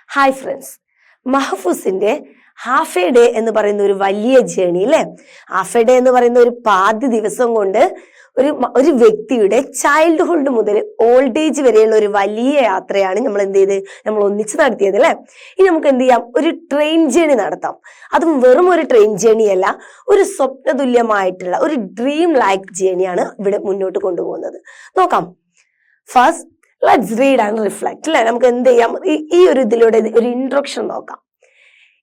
Hi friends, മഹഫൂസിന്റെ half a day എന്ന് പറയുന്ന ഒരു വലിയ ജേണി അല്ലെ. ഹാഫ് എ ഡേ എന്ന് പറയുന്ന ഒരു പാതി ദിവസം കൊണ്ട് ഒരു വ്യക്തിയുടെ ചൈൽഡ്ഹുഡ് മുതൽ ഓൾഡ് ഏജ് വരെയുള്ള ഒരു വലിയ യാത്രയാണ് നമ്മൾ ഒന്നിച്ച് നടത്തിയത് അല്ലെ. ഇനി നമുക്ക് എന്ത് ചെയ്യാം, ഒരു ട്രെയിൻ ജേണി നടത്താം. അതും വെറും ഒരു ട്രെയിൻ ജേണി അല്ല, ഒരു സ്വപ്നതുല്യമായിട്ടുള്ള ഒരു ഡ്രീം ലൈക്ക് ജേണിയാണ് ഇവിടെ മുന്നോട്ട് കൊണ്ടുപോകുന്നത്. നോക്കാം. First let's read and reflect അല്ലെ. നമുക്ക് എന്ത് ചെയ്യാം, ഈ ഒരു ഇതിലൂടെ ഒരു ഇൻട്രൊഡക്ഷൻ നോക്കാം.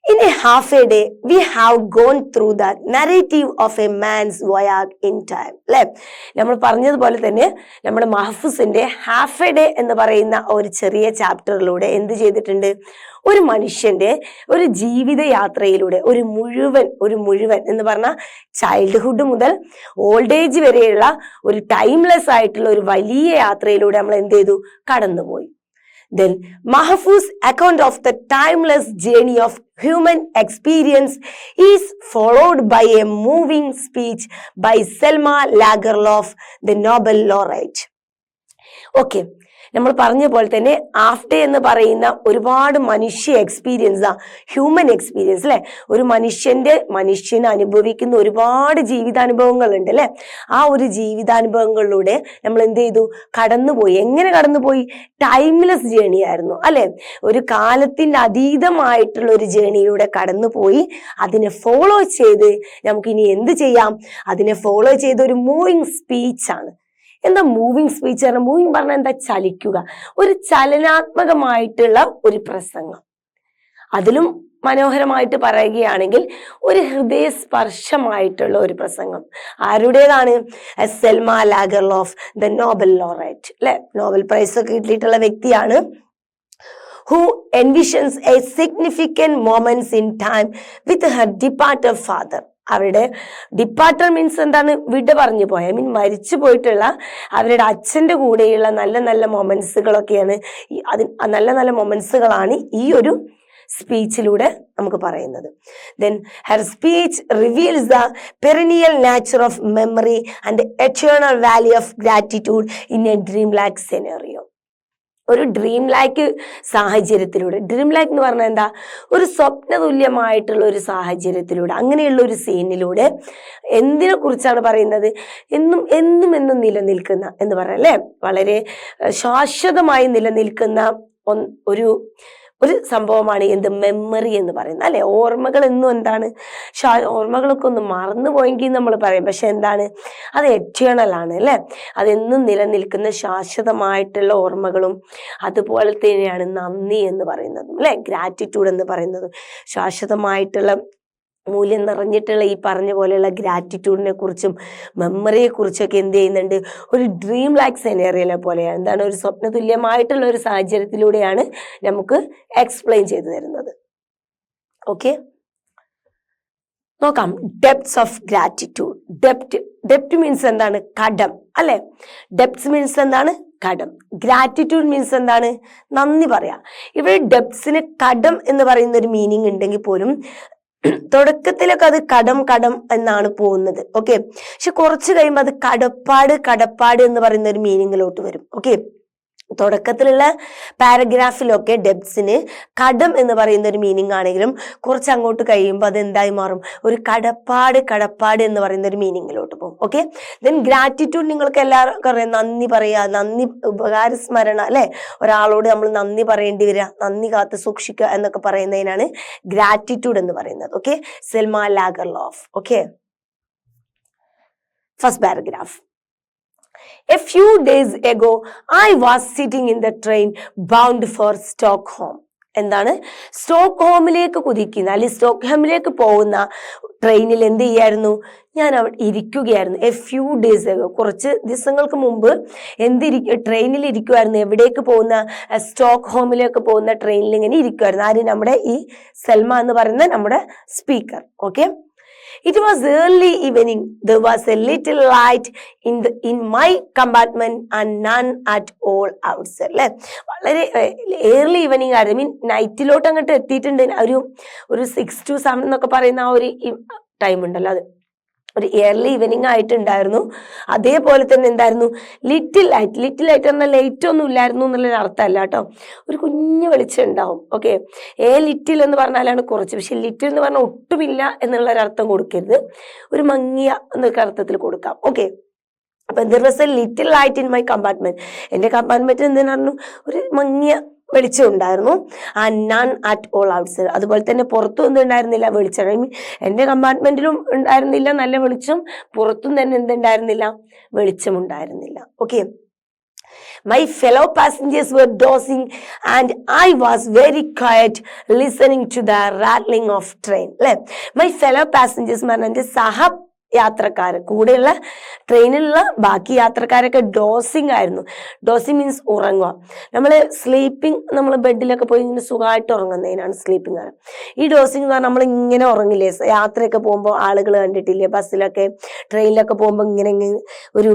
In a half a day, we have gone through the narrative of a man's voyage in time. അല്ലെ, നമ്മൾ പറഞ്ഞതുപോലെ തന്നെ നമ്മുടെ മഹഫൂസിന്റെ ഹാഫ് എ ഡേ എന്ന് പറയുന്ന ഒരു ചെറിയ ചാപ്റ്ററിലൂടെ എന്ത് ചെയ്തിട്ടുണ്ട്, ഒരു മനുഷ്യന്റെ ഒരു ജീവിത യാത്രയിലൂടെ ഒരു മുഴുവൻ എന്ന് പറഞ്ഞാൽ ചൈൽഡ്ഹുഡ് മുതൽ ഓൾഡ് ഏജ് വരെയുള്ള ഒരു ടൈംലെസ് ആയിട്ടുള്ള ഒരു വലിയ യാത്രയിലൂടെ നമ്മൾ എന്ത് ചെയ്തു, കടന്നുപോയി. Then Mahfouz's account of the timeless journey of human experience is followed by a moving speech by Selma Lagerlof, the Nobel laureate. Okay, നമ്മൾ പറഞ്ഞ പോലെ തന്നെ ഹാഫ് ഡേ എന്ന് പറയുന്ന ഒരുപാട് മനുഷ്യ എക്സ്പീരിയൻസ്, ഹ്യൂമൻ എക്സ്പീരിയൻസ് അല്ലെ. ഒരു മനുഷ്യന് അനുഭവിക്കുന്ന ഒരുപാട് ജീവിതാനുഭവങ്ങൾ ഉണ്ട് അല്ലെ. ആ ഒരു ജീവിതാനുഭവങ്ങളിലൂടെ നമ്മൾ എന്ത് ചെയ്തു, കടന്നുപോയി. എങ്ങനെ കടന്നുപോയി? ടൈംലെസ് ജേണി ആയിരുന്നു അല്ലെ. ഒരു കാലത്തിന്റെ അതീതമായിട്ടുള്ള ഒരു ജേണിയിലൂടെ കടന്നുപോയി. അതിനെ ഫോളോ ചെയ്ത് നമുക്ക് ഇനി എന്ത് ചെയ്യാം, അതിനെ ഫോളോ ചെയ്ത ഒരു മൂവിങ് സ്പീച്ചാണ്. എന്താ മൂവിങ് സ്പീച്ച്? മൂവിങ് പറഞ്ഞാൽ എന്താ, ചലിക്കുക. ഒരു ചലനാത്മകമായിട്ടുള്ള ഒരു പ്രസംഗം. അതിലും മനോഹരമായിട്ട് പറയുകയാണെങ്കിൽ ഒരു ഹൃദയസ്പർശമായിട്ടുള്ള ഒരു പ്രസംഗം. ആരുടേതാണ്? Selma Lagerlof, the Nobel laureate അല്ലെ. നോബൽ പ്രൈസ് ഒക്കെ കിട്ടിയിട്ടുള്ള വ്യക്തിയാണ്. Who envisions a significant moments in time with her departed father. അവരുടെ ഡിപ്പാർട്ടർ മീൻസ് എന്താണ്, വിട പറഞ്ഞു പോയ, മരിച്ചു പോയിട്ടുള്ള അവരുടെ അച്ഛന്റെ കൂടെയുള്ള നല്ല നല്ല മൊമെന്റ്സുകളൊക്കെയാണ്. നല്ല നല്ല മൊമെന്റ്സുകളാണ് ഈ ഒരു സ്പീച്ചിലൂടെ നമുക്ക് പറയുന്നത്. Then her speech reveals the perennial nature of memory and the eternal value of gratitude in a dreamlike scenario. ഒരു ഡ്രീം ലൈക്ക് സാഹചര്യത്തിലൂടെ, ഡ്രീം ലൈക്ക് എന്ന് പറഞ്ഞാൽ എന്താ, ഒരു സ്വപ്നതുല്യമായിട്ടുള്ള ഒരു സാഹചര്യത്തിലൂടെ, അങ്ങനെയുള്ള ഒരു സീനിലൂടെ എന്തിനെ കുറിച്ചാണ് പറയുന്നത്? എന്നും നിലനിൽക്കുന്ന എന്ന് പറയാം അല്ലെ. വളരെ ശാശ്വതമായി നിലനിൽക്കുന്ന ഒരു സംഭവമാണ് എന്ത്, മെമ്മറി എന്ന് പറയുന്നത് അല്ലെ. ഓർമ്മകൾ എന്നും എന്താണ്, ഓർമ്മകളൊക്കെ ഒന്ന് മറന്നു പോയെങ്കിൽ നമ്മൾ പറയും, പക്ഷെ എന്താണ്, അത് എറ്റേണൽ ആണ് അല്ലെ. അതെന്നും നിലനിൽക്കുന്ന ശാശ്വതമായിട്ടുള്ള ഓർമ്മകളും അതുപോലെ തന്നെയാണ് നന്ദി എന്ന് പറയുന്നതും അല്ലെ. ഗ്രാറ്റിറ്റ്യൂഡ് എന്ന് പറയുന്നതും ശാശ്വതമായിട്ടുള്ള മൂല്യം നിറഞ്ഞിട്ടുള്ള ഈ പറഞ്ഞ പോലെയുള്ള ഗ്രാറ്റിറ്റ്യൂഡിനെ കുറിച്ചും മെമ്മറിയെ കുറിച്ചൊക്കെ എന്ത് ചെയ്യുന്നുണ്ട്, ഒരു ഡ്രീം ലൈക്ക് സെനേറിയോ പോലെയാണ്. എന്താണ്, ഒരു സ്വപ്നതുല്യമായിട്ടുള്ള ഒരു സാഹചര്യത്തിലൂടെയാണ് നമുക്ക് എക്സ്പ്ലെയിൻ ചെയ്തു തരുന്നത്. ഓക്കെ, നോക്കാം. Depths of gratitude. ഡെപ്റ്റ് മീൻസ് എന്താണ്, കടം അല്ലെ. ഡെപ്ത്സ് മീൻസ് എന്താണ്, കടം. ഗ്രാറ്റിറ്റ്യൂഡ് മീൻസ് എന്താണ്, നന്ദി പറയാം. ഇവിടെ ഡെപ്ത്സിന് കടം എന്ന് പറയുന്ന ഒരു മീനിങ് ഉണ്ടെങ്കിൽ പോലും തുടക്കത്തിലൊക്കെ അത് കടം എന്നാണ് പോകുന്നത്. ഓക്കെ, പക്ഷെ കുറച്ച് കഴിയുമ്പോൾ അത് കടപ്പാട് എന്ന് പറയുന്ന ഒരു മീനിങ്ങിലോട്ട് വരും. ഓക്കെ, തുടക്കത്തിലുള്ള പാരഗ്രാഫിലൊക്കെ ഡെപ്സിന് കടം എന്ന് പറയുന്ന ഒരു മീനിങ് ആണെങ്കിലും കുറച്ച് അങ്ങോട്ട് കഴിയുമ്പോൾ അത് എന്തായി മാറും, ഒരു കടപ്പാട് എന്ന് പറയുന്ന ഒരു മീനിങ്ങിലോട്ട് പോകും. ഓക്കെ, ദെൻ ഗ്രാറ്റിറ്റ്യൂഡ് നിങ്ങൾക്ക് എല്ലാവർക്കും അറിയാം, നന്ദി പറയുക, നന്ദി, ഉപകാരസ്മരണ അല്ലെ. ഒരാളോട് നമ്മൾ നന്ദി പറയേണ്ടി വരിക, നന്ദി കാത്ത് സൂക്ഷിക്കുക എന്നൊക്കെ പറയുന്നതിനാണ് ഗ്രാറ്റിറ്റ്യൂഡ് എന്ന് പറയുന്നത്. Okay, Selma Lagerlof. Okay, first paragraph. A few days ago, I was sitting in the train bound for Stockholm. എന്താണ്, സ്റ്റോക്ക്ഹോമിലേക്ക് കുതിക്കുന്ന അല്ലെങ്കിൽ സ്റ്റോക്ക്ഹോമിലേക്ക് പോകുന്ന ട്രെയിനിൽ എന്ത് ചെയ്യായിരുന്നു, ഞാൻ അവിടെ ഇരിക്കുകയായിരുന്നു. എ ഫ്യൂ ഡേയ്സ് ago, കുറച്ച് ദിവസങ്ങൾക്ക് മുമ്പ് ട്രെയിനിൽ ഇരിക്കുമായിരുന്നു. എവിടേക്ക് പോകുന്ന, സ്റ്റോക്ക്ഹോമിലേക്ക് പോകുന്ന ട്രെയിനിൽ ഇങ്ങനെ ഇരിക്കുമായിരുന്നു. ആര്, നമ്മുടെ ഈ സെൽമ എന്ന് പറയുന്ന നമ്മുടെ speaker. Okay, it was early evening. There was a little light in my compartment and none at all outside. അല്ലെ, വളരെ ഏർലി ഈവനിങ് ആയിരുന്നു. നൈറ്റിലോട്ട് അങ്ങോട്ട് എത്തിയിട്ടുണ്ട്. ഒരു 6 to 7 എന്നൊക്കെ പറയുന്ന ആ ഒരു ടൈം ഉണ്ടല്ലോ, അത് ഒരു ഇയർലി ഈവനിങ് ആയിട്ടുണ്ടായിരുന്നു. അതേപോലെ തന്നെ എന്തായിരുന്നു, ലിറ്റിൽ ലൈറ്റ് എന്നാൽ ലൈറ്റ് ഒന്നും ഇല്ലായിരുന്നു എന്നുള്ളൊരു അർത്ഥമല്ല കേട്ടോ, ഒരു കുഞ്ഞു വെളിച്ചം ഉണ്ടാവും. ഓക്കെ, ലിറ്റിൽ എന്ന് പറഞ്ഞാലാണ് കുറച്ച്, പക്ഷെ ലിറ്റിൽ എന്ന് പറഞ്ഞാൽ ഒട്ടുമില്ല എന്നുള്ളൊരു അർത്ഥം കൊടുക്കരുത്, ഒരു മങ്ങിയ എന്നൊക്കെ അർത്ഥത്തിൽ കൊടുക്കാം. ഓക്കെ, അപ്പൊ there was a little light in my compartment. എന്റെ കമ്പാർട്ട്മെന്റിൽ എന്തിനായിരുന്നു, ഒരു മങ്ങിയ വെളിച്ചം ഉണ്ടായിരുന്നു. And none at all outside, അതുപോലെ തന്നെ പുറത്തും ഒന്നും ഉണ്ടായിരുന്നില്ല വെളിച്ചം. ഐ മീൻ എന്റെ കമ്പാർട്ട്മെന്റിലും ഉണ്ടായിരുന്നില്ല നല്ല വെളിച്ചം, പുറത്തും തന്നെ എന്തുണ്ടായിരുന്നില്ല, വെളിച്ചം ഉണ്ടായിരുന്നില്ല. Okay, my fellow passengers were dozing and I was very quiet listening to the rattling of train. അല്ലെ, my fellow passengers എന്ന് പറഞ്ഞാൽ എന്റെ യാത്രക്കാർ, കൂടെയുള്ള ട്രെയിനിലുള്ള ബാക്കി യാത്രക്കാരൊക്കെ ഡോസിങ് ആയിരുന്നു. ഡോസിങ് മീൻസ് ഉറങ്ങുക. നമ്മൾ സ്ലീപ്പിംഗ്, നമ്മൾ ബെഡിലൊക്കെ പോയി ഇങ്ങനെ സുഖമായിട്ട് ഉറങ്ങുന്നതിനാണ് സ്ലീപ്പിംഗ് ആണ്. ഈ ഡോസിങ് എന്ന് പറഞ്ഞാൽ നമ്മൾ ഇങ്ങനെ ഉറങ്ങില്ലേ, യാത്രയൊക്കെ പോകുമ്പോൾ ആളുകൾ കണ്ടിട്ടില്ലേ, ബസ്സിലൊക്കെ ട്രെയിനിലൊക്കെ പോകുമ്പോൾ ഇങ്ങനെ ഒരു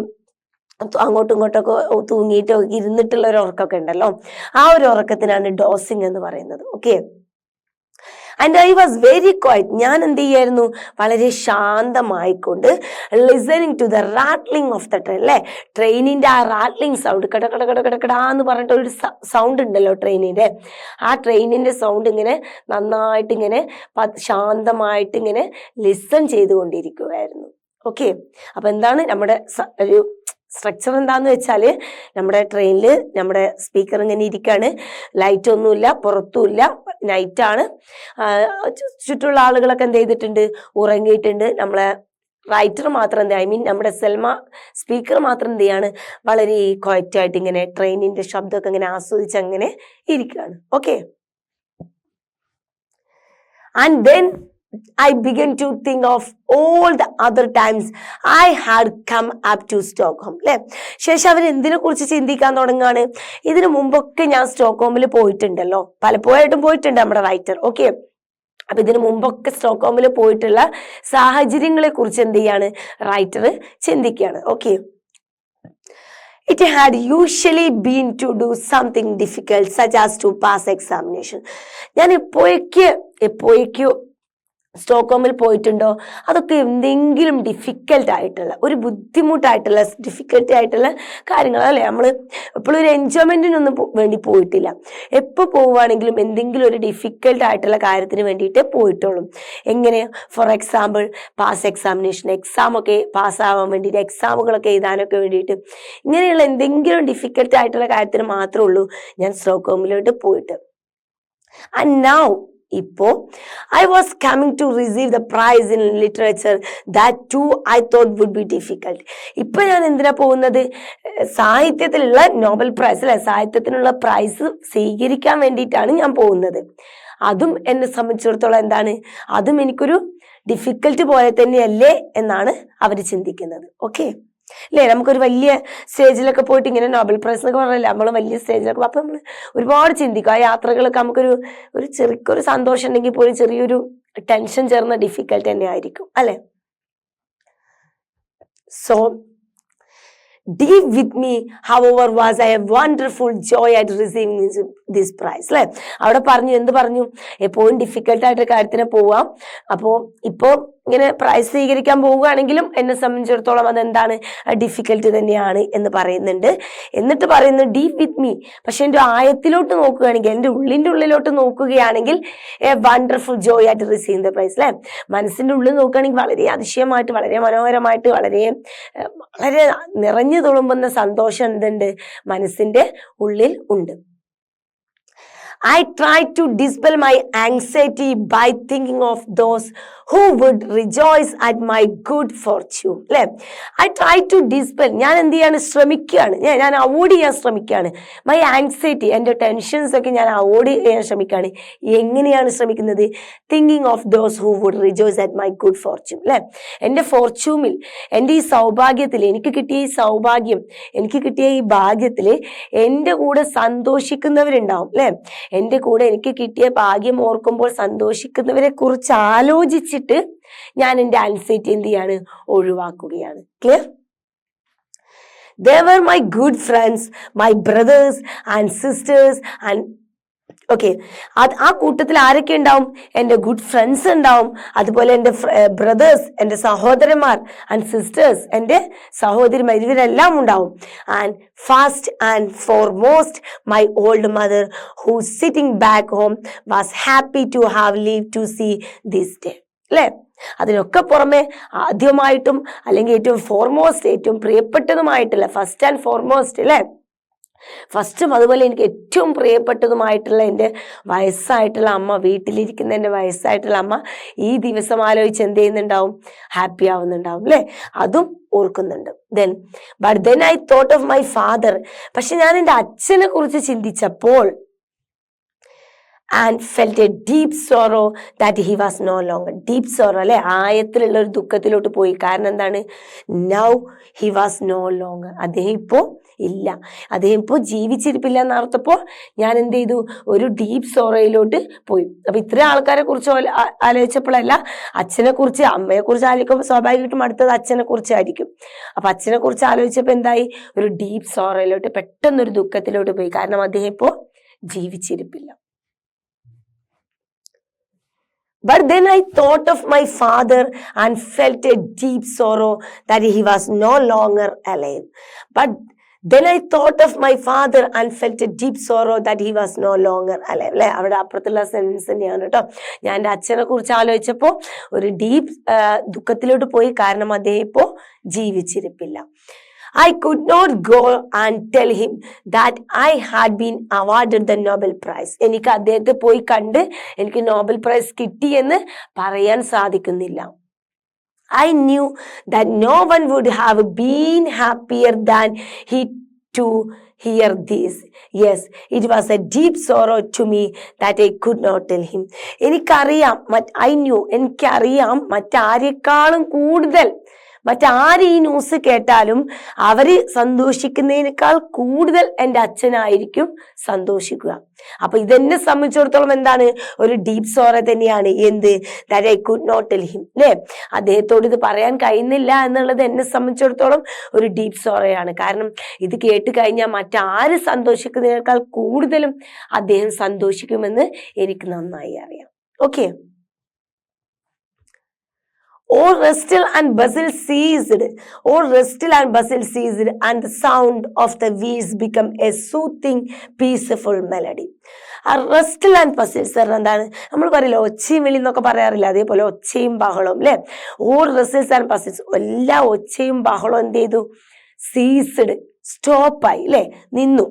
അങ്ങോട്ടും ഇങ്ങോട്ടൊക്കെ തൂങ്ങിയിട്ടോ ഇരുന്നിട്ടുള്ള ഒരു ഉറക്കമൊക്കെ ഉണ്ടല്ലോ, ആ ഒരു ഉറക്കത്തിനാണ് ഡോസിങ് എന്ന് പറയുന്നത്. Okay, and I was very quiet, ഞാൻ എന്ത് ചെയ്യായിരുന്നു, വളരെ ശാന്തമായിക്കൊണ്ട് listening to the rattling of the train. അല്ലെ, ട്രെയിനിന്റെ ആ റാറ്റ്ലിംഗ് സൗണ്ട്, കട കട കട കട കടാന്ന് പറഞ്ഞിട്ട് ഒരു സൗണ്ട് ഉണ്ടല്ലോ ട്രെയിനിന്റെ, ആ ട്രെയിനിന്റെ സൗണ്ട് ഇങ്ങനെ നന്നായിട്ട് ഇങ്ങനെ ശാന്തമായിട്ട് ഇങ്ങനെ ലിസൺ ചെയ്തുകൊണ്ടിരിക്കുകയായിരുന്നു. ഓക്കെ, അപ്പൊ എന്താണ് നമ്മുടെ ഒരു സ്ട്രക്ചർ എന്താന്ന് വെച്ചാല്, നമ്മുടെ ട്രെയിനിൽ നമ്മുടെ സ്പീക്കർ ഇങ്ങനെ ഇരിക്കാണ്, ലൈറ്റ് ഒന്നുമില്ല, പുറത്തുമില്ല, നൈറ്റാണ്, ചുറ്റുള്ള ആളുകളൊക്കെ എന്ത് ചെയ്തിട്ടുണ്ട്, ഉറങ്ങിയിട്ടുണ്ട്. നമ്മളെ റൈറ്റർ മാത്രം എന്ത്, ഐ മീൻ നമ്മുടെ സെൽമ സ്പീക്കർ മാത്രം എന്ത് ചെയ്യാണ്, വളരെ ക്വയറ്റായിട്ട് ഇങ്ങനെ ട്രെയിനിന്റെ ശബ്ദമൊക്കെ ഇങ്ങനെ ആസ്വദിച്ച് അങ്ങനെ ഇരിക്കുകയാണ്. Okay, and then I began to think of all the other times I had come up to Stockholm. അല്ലെ, ശേഷം അവർ എന്തിനെ കുറിച്ച് ചിന്തിക്കാൻ തുടങ്ങുകയാണ്, ഇതിനു മുമ്പൊക്കെ ഞാൻ സ്റ്റോക്ക്ഹോമിൽ പോയിട്ടുണ്ടല്ലോ, പലപ്പോഴായിട്ടും പോയിട്ടുണ്ട് നമ്മുടെ റൈറ്റർ. ഓക്കെ, അപ്പൊ ഇതിനു മുമ്പൊക്കെ സ്റ്റോക്ക്ഹോമിൽ പോയിട്ടുള്ള സാഹചര്യങ്ങളെ കുറിച്ച് എന്ത് ചെയ്യാണ് റൈറ്റർ ചിന്തിക്കുകയാണ്. Okay, it had usually been to do something difficult such as to pass examination. ഞാൻ എപ്പോഴേക്കോ സ്റ്റോക്ക്ഹോമിൽ പോയിട്ടുണ്ടോ, അതൊക്കെ എന്തെങ്കിലും ഡിഫിക്കൽട്ട് ആയിട്ടുള്ള, ഒരു ബുദ്ധിമുട്ടായിട്ടുള്ള ഡിഫിക്കൽട്ടി ആയിട്ടുള്ള കാര്യങ്ങൾ. അല്ലെ, നമ്മൾ എപ്പോഴും ഒരു എൻജോയ്മെന്റിനൊന്നും വേണ്ടി പോയിട്ടില്ല, എപ്പോൾ പോവുകയാണെങ്കിലും എന്തെങ്കിലും ഒരു ഡിഫിക്കൽട്ട് ആയിട്ടുള്ള കാര്യത്തിന് വേണ്ടിയിട്ട് പോയിട്ടുള്ളൂ. എങ്ങനെ, for example pass examination, exam ഒക്കെ പാസ്സാവാൻ വേണ്ടിയിട്ട്, എക്സാമുകളൊക്കെ എഴുതാനൊക്കെ വേണ്ടിയിട്ട്, ഇങ്ങനെയുള്ള എന്തെങ്കിലും ഡിഫിക്കൽട്ട് ആയിട്ടുള്ള കാര്യത്തിന് മാത്രമേ ഉള്ളൂ ഞാൻ സ്റ്റോക്ക്ഹോമിലോട്ട് പോയിട്ട്. ആൻഡ് നൗ ഇപ്പോ I was coming to receive the prize in literature that to I thought would be difficult. ഇപ്പൊ ഞാൻ എന്തിനാ പോകുന്നത്, സാഹിത്യത്തിലുള്ള നോബൽ പ്രൈസ്, അല്ലെ, സാഹിത്യത്തിനുള്ള പ്രൈസ് സ്വീകരിക്കാൻ വേണ്ടിയിട്ടാണ് ഞാൻ പോകുന്നത്. അതും എന്നെ സംബന്ധിച്ചിടത്തോളം എന്താണ്, അതും എനിക്കൊരു ഡിഫിക്കൽട്ട് പോലെ തന്നെയല്ലേ എന്നാണ് അവർ ചിന്തിക്കുന്നത്. ഓക്കെ, അല്ലേ, നമുക്കൊരു വലിയ സ്റ്റേജിലൊക്കെ പോയിട്ട് ഇങ്ങനെ നോബൽ പ്രൈസ് എന്നൊക്കെ പറഞ്ഞല്ലേ, നമ്മൾ വലിയ സ്റ്റേജിലൊക്കെ, അപ്പൊ നമ്മൾ ഒരുപാട് ചിന്തിക്കും. ആ യാത്രകളൊക്കെ നമുക്കൊരു ചെറിയൊരു സന്തോഷം ഉണ്ടെങ്കിൽ പോലും ചെറിയൊരു ടെൻഷൻ ചേർന്ന ഡിഫിക്കൽട്ട് തന്നെ ആയിരിക്കും, അല്ലെ. So deep with me however was a wonderful joy at receiving this prize. അല്ലെ, അവിടെ പറഞ്ഞു, എന്ത് പറഞ്ഞു, എപ്പോഴും ഡിഫിക്കൽട്ട് ആയിട്ട് കാര്യത്തിന് പോവാം. അപ്പോ ഇപ്പോ ഇങ്ങനെ പ്രൈസ് സ്വീകരിക്കാൻ പോവുകയാണെങ്കിലും എന്നെ സംബന്ധിച്ചിടത്തോളം അതെന്താണ്, ഡിഫിക്കൽട്ട് തന്നെയാണ് എന്ന് പറയുന്നുണ്ട്. എന്നിട്ട് പറയുന്നു ഡീപ് വിത്ത് മീ, പക്ഷെ എൻ്റെ ആയത്തിലോട്ട് നോക്കുകയാണെങ്കിൽ, എൻ്റെ ഉള്ളിലോട്ട് നോക്കുകയാണെങ്കിൽ എ വണ്ടർഫുൾ ജോയ് ആയിട്ട് റിസീവ് ദ പ്രൈസ്. അല്ലെ, മനസ്സിന്റെ ഉള്ളിൽ നോക്കുകയാണെങ്കിൽ വളരെ അതിശയമായിട്ട്, വളരെ മനോഹരമായിട്ട്, വളരെ വളരെ നിറഞ്ഞു തുളുമ്പുന്ന സന്തോഷം എന്തുണ്ട്, മനസ്സിന്റെ ഉള്ളിൽ ഉണ്ട്. I tried to dispel my anxiety by thinking of those who would rejoice at my good fortune. അല്ലെ, I tried to dispel, ഞാൻ എന്ത് ചെയ്യാണ്, ശ്രമിക്കുകയാണ്, ഞാൻ അവോയ്ഡ് ചെയ്യാൻ ശ്രമിക്കുകയാണ്. മൈ ആങ്സൈറ്റി, എൻ്റെ ടെൻഷൻസ് ഒക്കെ ഞാൻ അവോയ്ഡ് ചെയ്യാൻ ശ്രമിക്കുകയാണ്. എങ്ങനെയാണ് ശ്രമിക്കുന്നത്, thinking of those who would rejoice at my good fortune. അല്ലെ, എൻ്റെ ഫോർച്യൂമിൽ, എൻ്റെ ഈ സൗഭാഗ്യത്തിൽ, എനിക്ക് കിട്ടിയ ഈ സൗഭാഗ്യം, എനിക്ക് കിട്ടിയ ഈ ഭാഗ്യത്തിൽ എൻ്റെ കൂടെ സന്തോഷിക്കുന്നവരുണ്ടാവും. അല്ലെ, എൻ്റെ കൂടെ എനിക്ക് കിട്ടിയ ഭാഗ്യം ഓർക്കുമ്പോൾ സന്തോഷിക്കുന്നവരെ കുറിച്ച് ആലോചിച്ചിട്ട് ഞാൻ എൻ്റെ ആൻസൈറ്റി എന്ത് ചെയ്യാണ്, ഒഴിവാക്കുകയാണ്. Clear? They were my good friends, my brothers and sisters and okay, ആ കൂട്ടത്തിൽ ആരൊക്കെ ഉണ്ടാവും? എൻ്റെ ഗുഡ് ഫ്രണ്ട്സ് ഉണ്ടാവും, അതുപോലെ എൻ്റെ ബ്രദേഴ്സ്, എൻ്റെ സഹോദരന്മാർ, ആൻഡ് സിസ്റ്റേഴ്സ്, എൻ്റെ സഹോദരിമാർ, ഇവരെല്ലാം ഉണ്ടാവും. And first and foremost my old mother who sitting back home was happy to have leave to see this day. അല്ലേ? അതിനൊക്കെ പുറമെ ആദ്യമായിട്ടും അല്ലെങ്കിൽ ഏറ്റവും ഫോർമോസ്റ്റ്, ഏറ്റവും പ്രിയപ്പെട്ടതുമായിട്ടുള്ള ഫസ്റ്റ് ആൻഡ് ഫോർമോസ്റ്റ്, അല്ലേ, ഫസ്റ്റും അതുപോലെ എനിക്ക് ഏറ്റവും പ്രിയപ്പെട്ടതുമായിട്ടുള്ള എൻ്റെ വയസ്സായിട്ടുള്ള അമ്മ, വീട്ടിലിരിക്കുന്ന എൻ്റെ വയസ്സായിട്ടുള്ള അമ്മ ഈ ദിവസം ആലോചിച്ച് എന്ത് ചെയ്യുന്നുണ്ടാവും? ഹാപ്പി ആവുന്നുണ്ടാവും, അല്ലേ? അതും ഓർക്കുന്നുണ്ട്. But then I thought of my father. പക്ഷെ ഞാൻ എൻ്റെ അച്ഛനെ കുറിച്ച് ചിന്തിച്ചപ്പോൾ and felt a deep sorrow that he was no longer. Deep sorrow, അല്ലെ, ആയത്തിലുള്ള ഒരു ദുഃഖത്തിലോട്ട് പോയി. കാരണം എന്താണ്? Now he was no longer. അദ്ദേഹം ഇപ്പോ ഇല്ല, അദ്ദേഹം ഇപ്പോ ജീവിച്ചിരിപ്പില്ല എന്നർത്ഥപ്പോൾ ഞാൻ എന്ത് ചെയ്തു? ഒരു ഡീപ്പ് സോറോയിലോട്ട് പോയി. അപ്പൊ ഇത്രയും ആൾക്കാരെ കുറിച്ച് ആലോചിച്ചപ്പോഴല്ല, അച്ഛനെ കുറിച്ച്, അമ്മയെ കുറിച്ച് ആലോചിക്കുമ്പോൾ സ്വാഭാവികമായിട്ടും അടുത്തത് അച്ഛനെ കുറിച്ചായിരിക്കും. അപ്പൊ അച്ഛനെ കുറിച്ച് ആലോചിച്ചപ്പോ എന്തായി? ഒരു ഡീപ്പ് സോറോയിലോട്ട്, പെട്ടെന്നൊരു ദുഃഖത്തിലോട്ട് പോയി. കാരണം അദ്ദേഹം ഇപ്പോ ജീവിച്ചിരിപ്പില്ല. But then I thought of my father and felt a deep sorrow that he was no longer alive. But then I thought of my father and felt a deep sorrow that he was no longer alive. അല്ലെ, അവിടെ അപ്പുറത്തുള്ള sense തന്നെയാണ് കേട്ടോ. ഞാൻ എൻ്റെ അച്ഛനെ കുറിച്ച് ആലോചിച്ചപ്പോൾ ഒരു ഡീപ്പ് ദുഃഖത്തിലോട്ട് പോയി. കാരണം അദ്ദേഹം ഇപ്പോൾ ജീവിച്ചിരിപ്പില്ല. I could not go and tell him that I had been awarded the Nobel Prize. എനിക്ക് അദ്ദേഹത്തെ പോയി കണ്ട് എനിക്ക് നോബൽ പ്രൈസ് കിട്ടി എന്ന് പറയാൻ സാധിക്കുന്നില്ല. I knew that no one would have been happier than he to hear this. Yes, it was a deep sorrow to me that I could not tell him. എനിക്കറിയാം, എനിക്കറിയാം മറ്റാരെക്കാളും കൂടുതൽ, മറ്റാര് ഈ ന്യൂസ് കേട്ടാലും അവര് സന്തോഷിക്കുന്നതിനേക്കാൾ കൂടുതൽ എൻ്റെ അച്ഛനായിരിക്കും സന്തോഷിക്കുക. അപ്പൊ ഇതെന്നെ സംബന്ധിച്ചിടത്തോളം എന്താണ്? ഒരു ഡീപ്പ് സോറ തന്നെയാണ്. എന്ത്? that I could not tell him. അല്ലെ, അദ്ദേഹത്തോട് ഇത് പറയാൻ കഴിയുന്നില്ല എന്നുള്ളത് എന്നെ സംബന്ധിച്ചിടത്തോളം ഒരു ഡീപ്പ് സോറയാണ്. കാരണം ഇത് കേട്ട് കഴിഞ്ഞാൽ മറ്റാര് സന്തോഷിക്കുന്നതിനേക്കാൾ കൂടുതലും അദ്ദേഹം സന്തോഷിക്കുമെന്ന് എനിക്ക് നന്നായി അറിയാം. Okay. All rustle and bustle ceased, and the sound of the wheels became a soothing, peaceful melody. ആ റസ്റ്റിൽ ആൻഡ് ബസിൽസ് എന്താണ്? നമ്മൾ പറയില്ല ഒച്ചയും വിളി എന്നൊക്കെ പറയാറില്ല, അതേപോലെ ഒച്ചയും ബഹളവും, അല്ലെ? ഓൾ റസിൽസ് ആൻഡ് ബസിൽസ്, എല്ലാ ഒച്ചയും ബഹളവും എന്ത് ചെയ്തു? സീസ്ഡ്, സ്റ്റോപ്പായി, അല്ലെ, നിന്നു.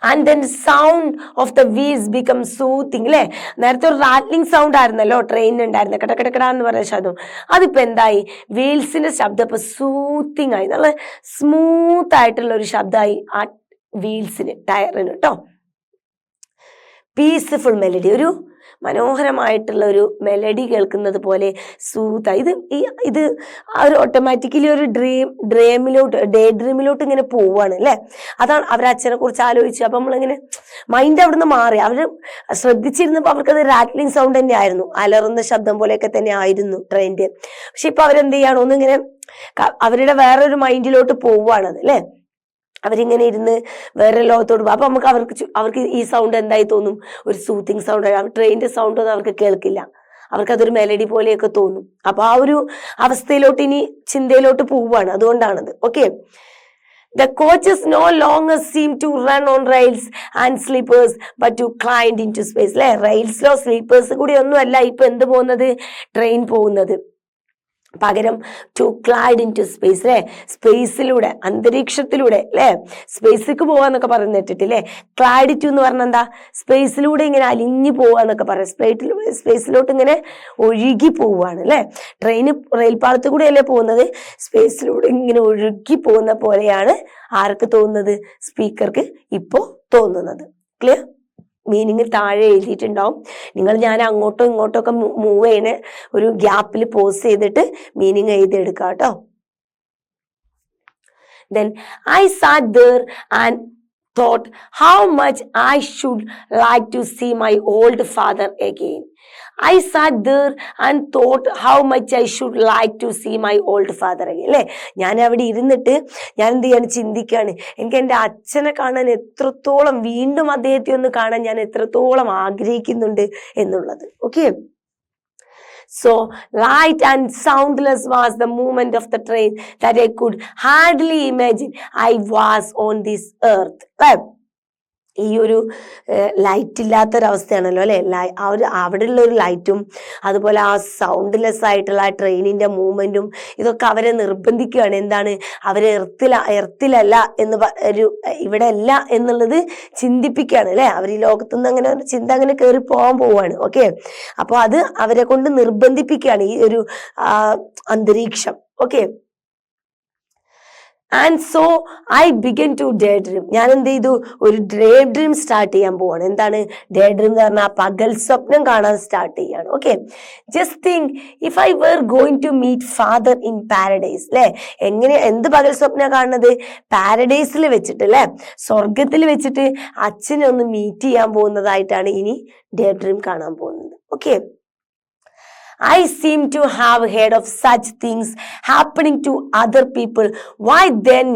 And then sound of the wheels become soothing. അല്ലെ, നേരത്തെ ഒരു റാറ്റ്ലിംഗ് സൗണ്ട് ആയിരുന്നല്ലോ ട്രെയിനിന് ഉണ്ടായിരുന്ന, കടക്കടക്കട എന്ന് പറയുന്ന ശബ്ദം. അതിപ്പോ എന്തായി? വീൽസിന്റെ ശബ്ദം ഇപ്പൊ സൂത്തിങ് ആയി, നല്ല സ്മൂത്ത് ആയിട്ടുള്ള ഒരു ശബ്ദമായി ആ വീൽസിന്, ടയറിന് കേട്ടോ. പീസ്ഫുൾ മെലഡി, ഒരു മനോഹരമായിട്ടുള്ള ഒരു മെലഡി കേൾക്കുന്നത് പോലെ സൂത്ത. ഇത് ഒരു ഓട്ടോമാറ്റിക്കലി ഒരു ഡേ ഡ്രീമിലോട്ട് ഇങ്ങനെ പോവാണ്, അല്ലെ? അതാണ് അവരച്ഛനെ കുറിച്ച് ആലോചിച്ചു. അപ്പൊ നമ്മളിങ്ങനെ മൈൻഡ് അവിടുന്ന് മാറി. അവര് ശ്രദ്ധിച്ചിരുന്നപ്പോ അവർക്കത് റാറ്റ്ലിംഗ് സൗണ്ട് തന്നെ ആയിരുന്നു, അലറുന്ന ശബ്ദം പോലെയൊക്കെ തന്നെ ആയിരുന്നു ട്രെയിനിന്റെ. പക്ഷെ ഇപ്പൊ അവരെന്ത് ചെയ്യാണ്? ഒന്നിങ്ങനെ അവരുടെ വേറൊരു മൈൻഡിലോട്ട് പോവാണത്, അല്ലെ? അവരിങ്ങനെ ഇരുന്ന് വേറെ ലോകത്തോട് പോകും. അപ്പൊ അവർക്ക് ഈ സൗണ്ട് എന്തായി തോന്നും? ഒരു സൂത്തിങ് സൗണ്ട്. ട്രെയിനിന്റെ സൗണ്ട് ഒന്നും അവർക്ക് കേൾക്കില്ല, അവർക്കതൊരു മെലഡി പോലെയൊക്കെ തോന്നും. അപ്പൊ ആ ഒരു അവസ്ഥയിലോട്ട് ഇനി ചിന്തയിലോട്ട് പോവുകയാണ്, അതുകൊണ്ടാണത്. Okay. The coaches no longer seem to run on rails and sleepers but to climb into space. അല്ലെ, റെയിൽസിലോ സ്ലീപ്പേഴ്സ് കൂടി ഒന്നും അല്ല ഇപ്പൊ എന്ത് പോകുന്നത്? ട്രെയിൻ പോകുന്നത്. പകരം to glide into space, അല്ലെ, സ്പേസിലൂടെ, അന്തരീക്ഷത്തിലൂടെ, അല്ലെ, സ്പേസിലേക്ക് പോവാന്നൊക്കെ പറയുന്നിട്ടില്ലേ? ക്ലൈഡ് ടു എന്ന് പറഞ്ഞാൽ എന്താ? സ്പേസിലൂടെ ഇങ്ങനെ അലിഞ്ഞു പോവാന്നൊക്കെ പറയാം. സ്പേസിലോട്ട് ഇങ്ങനെ ഒഴുകി പോവാണ്, അല്ലെ? ട്രെയിന് റെയിൽപാളത്തിൽ കൂടെ അല്ലേ പോകുന്നത്? സ്പേസിലൂടെ ഇങ്ങനെ ഒഴുകി പോകുന്ന പോലെയാണ് ആർക്ക് തോന്നുന്നത്? സ്പീക്കർക്ക് ഇപ്പോ തോന്നുന്നത്. ക്ലിയർ? മീനിങ് താഴെ എഴുതിയിട്ടുണ്ടാവും. ഞാൻ അങ്ങോട്ടോ ഇങ്ങോട്ടോ ഒക്കെ മൂവ് ചെയ്യണ ഒരു ഗ്യാപ്പിൽ പോസ് ചെയ്തിട്ട് മീനിങ് എഴുതിയെടുക്കാം കേട്ടോ. Then I sat there and thought how much I should like to see my old father again. I SAT there and thought how much I should like to see my old father again. അല്ലേ, ഞാൻ അവിടെ ഇരുന്നിട്ട് ഞാൻ എന്ത് ചെയ്യാണ്, ചിന്തിക്കുകയാണ്, എനിക്ക് എൻ്റെ അച്ഛനെ കാണാൻ എത്രത്തോളം, വീണ്ടും അദ്ദേഹത്തെ ഒന്ന് കാണാൻ ഞാൻ എത്രത്തോളം ആഗ്രഹിക്കുന്നുണ്ട് എന്നുള്ളത്. Okay, so light and soundless was the movement of the train that I could hardly imagine I was on this earth. Right? ഈ ഒരു ലൈറ്റ് ഇല്ലാത്തൊരവസ്ഥയാണല്ലോ അല്ലെ, അവിടെയുള്ള ഒരു ലൈറ്റും അതുപോലെ ആ സൗണ്ട്ലെസ് ആയിട്ടുള്ള ആ ട്രെയിനിന്റെ മൂവ്മെന്റും ഇതൊക്കെ അവരെ നിർബന്ധിക്കുകയാണ്. എന്താണ്, അവരെ എർത്തിലല്ല എന്ന് ഇവിടെ അല്ല എന്നുള്ളത് ചിന്തിപ്പിക്കുകയാണ് അല്ലെ. അവർ ഈ ലോകത്തുനിന്ന് അങ്ങനെ ഒരു ചിന്ത അങ്ങനെ കയറി പോകാൻ പോവാണ്. ഓക്കെ, അപ്പൊ അത് അവരെ കൊണ്ട് നിർബന്ധിപ്പിക്കുകയാണ് ഈ ഒരു അന്തരീക്ഷം. Okay, and so I began to daydream. ഞാൻ എന്ത് ചെയ്തു, ഒരു ഡേ ഡ്രീം സ്റ്റാർട്ട് ചെയ്യാൻ പോവാണ്. എന്താണ് ഡേ ഡ്രീം എന്ന് പറഞ്ഞാൽ പകൽ സ്വപ്നം കാണാൻ സ്റ്റാർട്ട് ചെയ്യാണ്. Okay, just think if I were going to meet father in paradise. അല്ലെ, എന്ത് പകൽ സ്വപ്നം കാണുന്നത്, പാരഡൈസിൽ വെച്ചിട്ട് അല്ലെ, സ്വർഗത്തിൽ വെച്ചിട്ട് അച്ഛനെ ഒന്ന് മീറ്റ് ചെയ്യാൻ പോകുന്നതായിട്ടാണ് ഇനി ഡേ ഡ്രീം കാണാൻ പോകുന്നത്. Okay, I seem to have heard of such things happening to other people. Why then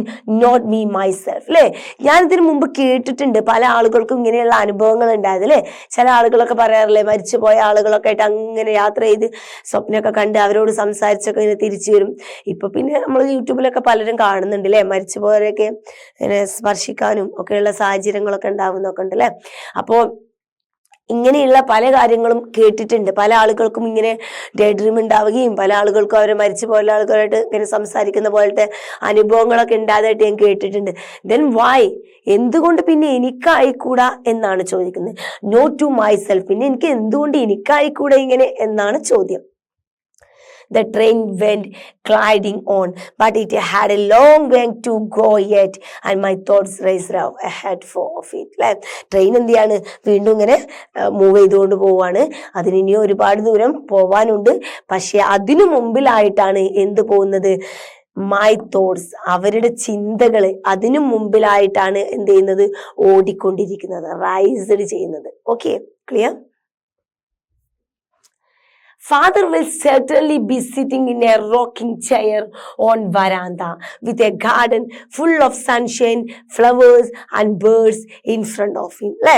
not me myself? അല്ലേ, ഞാൻ ഇതിനു മുമ്പ് കേട്ടിട്ടുണ്ട് പല ആളുകൾക്കും ഇങ്ങനെയുള്ള അനുഭവങ്ങൾ ഉണ്ടായത് അല്ലേ. ചില ആളുകളൊക്കെ പറയാറില്ലേ, മരിച്ചുപോയ ആളുകളൊക്കെ ആയിട്ട് അങ്ങനെ യാത്ര ചെയ്ത് സ്വപ്നമൊക്കെ കണ്ട് അവരോട് സംസാരിച്ചൊക്കെ ഇങ്ങനെ തിരിച്ചു വരും. ഇപ്പൊ പിന്നെ നമ്മൾ യൂട്യൂബിലൊക്കെ പലരും കാണുന്നുണ്ട് അല്ലേ, മരിച്ചുപോയവരെയൊക്കെ ഇങ്ങനെ സ്പർശിക്കാനും ഒക്കെയുള്ള സാഹചര്യങ്ങളൊക്കെ ഉണ്ടാവുന്നൊക്കെ ഉണ്ട് അല്ലേ. അപ്പോ ഇങ്ങനെയുള്ള പല കാര്യങ്ങളും കേട്ടിട്ടുണ്ട്. പല ആളുകൾക്കും ഇങ്ങനെ ഡേ ഡ്രീം ഉണ്ടാവുകയും പല ആളുകൾക്കും അവരെ മരിച്ചു പോയ ആളുകളായിട്ട് ഇങ്ങനെ സംസാരിക്കുന്ന പോലത്തെ അനുഭവങ്ങളൊക്കെ ഉണ്ടായതായിട്ട് ഞാൻ കേട്ടിട്ടുണ്ട്. ദെൻ വൈ, എന്തുകൊണ്ട് പിന്നെ എനിക്കായിക്കൂടാ എന്നാണ് ചോദിക്കുന്നത്. നോട്ട് ടു മൈ സെൽഫ്, പിന്നെ എനിക്ക് എന്തുകൊണ്ട് എനിക്കായിക്കൂടാ ഇങ്ങനെ എന്നാണ് ചോദ്യം. The train went gliding on, but it had a long way to go yet, and my thoughts raced ahead of it. Train എന്ത് ചെയ്യാണ്, വീണ്ടും ഇങ്ങനെ മൂവ് ചെയ്തുകൊണ്ട് പോവാണ്. അതിന് ഇനി ഒരുപാട് ദൂരം പോവാനുണ്ട്. പക്ഷെ അതിനു മുമ്പിലായിട്ടാണ് എന്ത് പോകുന്നത്, മൈ തോട്ട്സ്, അവരുടെ ചിന്തകള് അതിനു മുമ്പിലായിട്ടാണ് എന്ത് ചെയ്യുന്നത്, ഓടിക്കൊണ്ടിരിക്കുന്നത്, റൈസ്ഡ് ചെയ്യുന്നത്. Okay, clear? Father will certainly be sitting in a rocking chair on veranda with a garden full of sunshine, flowers and birds in front of him. അല്ലെ,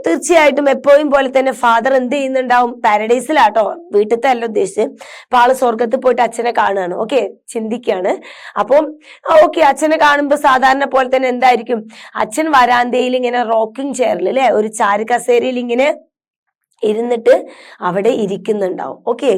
തീർച്ചയായിട്ടും എപ്പോഴും പോലെ തന്നെ ഫാദർ എന്ത് ചെയ്യുന്നുണ്ടാവും, പാരഡൈസിലാട്ടോ, വീട്ടിലത്തെ അല്ല ഉദ്ദേശിച്ച്. അപ്പൊ ആള് സ്വർഗത്തിൽ പോയിട്ട് അച്ഛനെ കാണുകയാണ്. ഓക്കെ, ചിന്തിക്കുകയാണ്. അപ്പം ഓക്കെ, അച്ഛനെ കാണുമ്പോൾ സാധാരണ പോലെ തന്നെ എന്തായിരിക്കും, അച്ഛൻ വരാന്തയിൽ ഇങ്ങനെ റോക്കിംഗ് ചെയറിൽ അല്ലെ, ഒരു ചാരുകസേരയിൽ ഇങ്ങനെ ഇരുന്നിട്ട് അവിടെ ഇരിക്കുന്നുണ്ടാവും. Okay,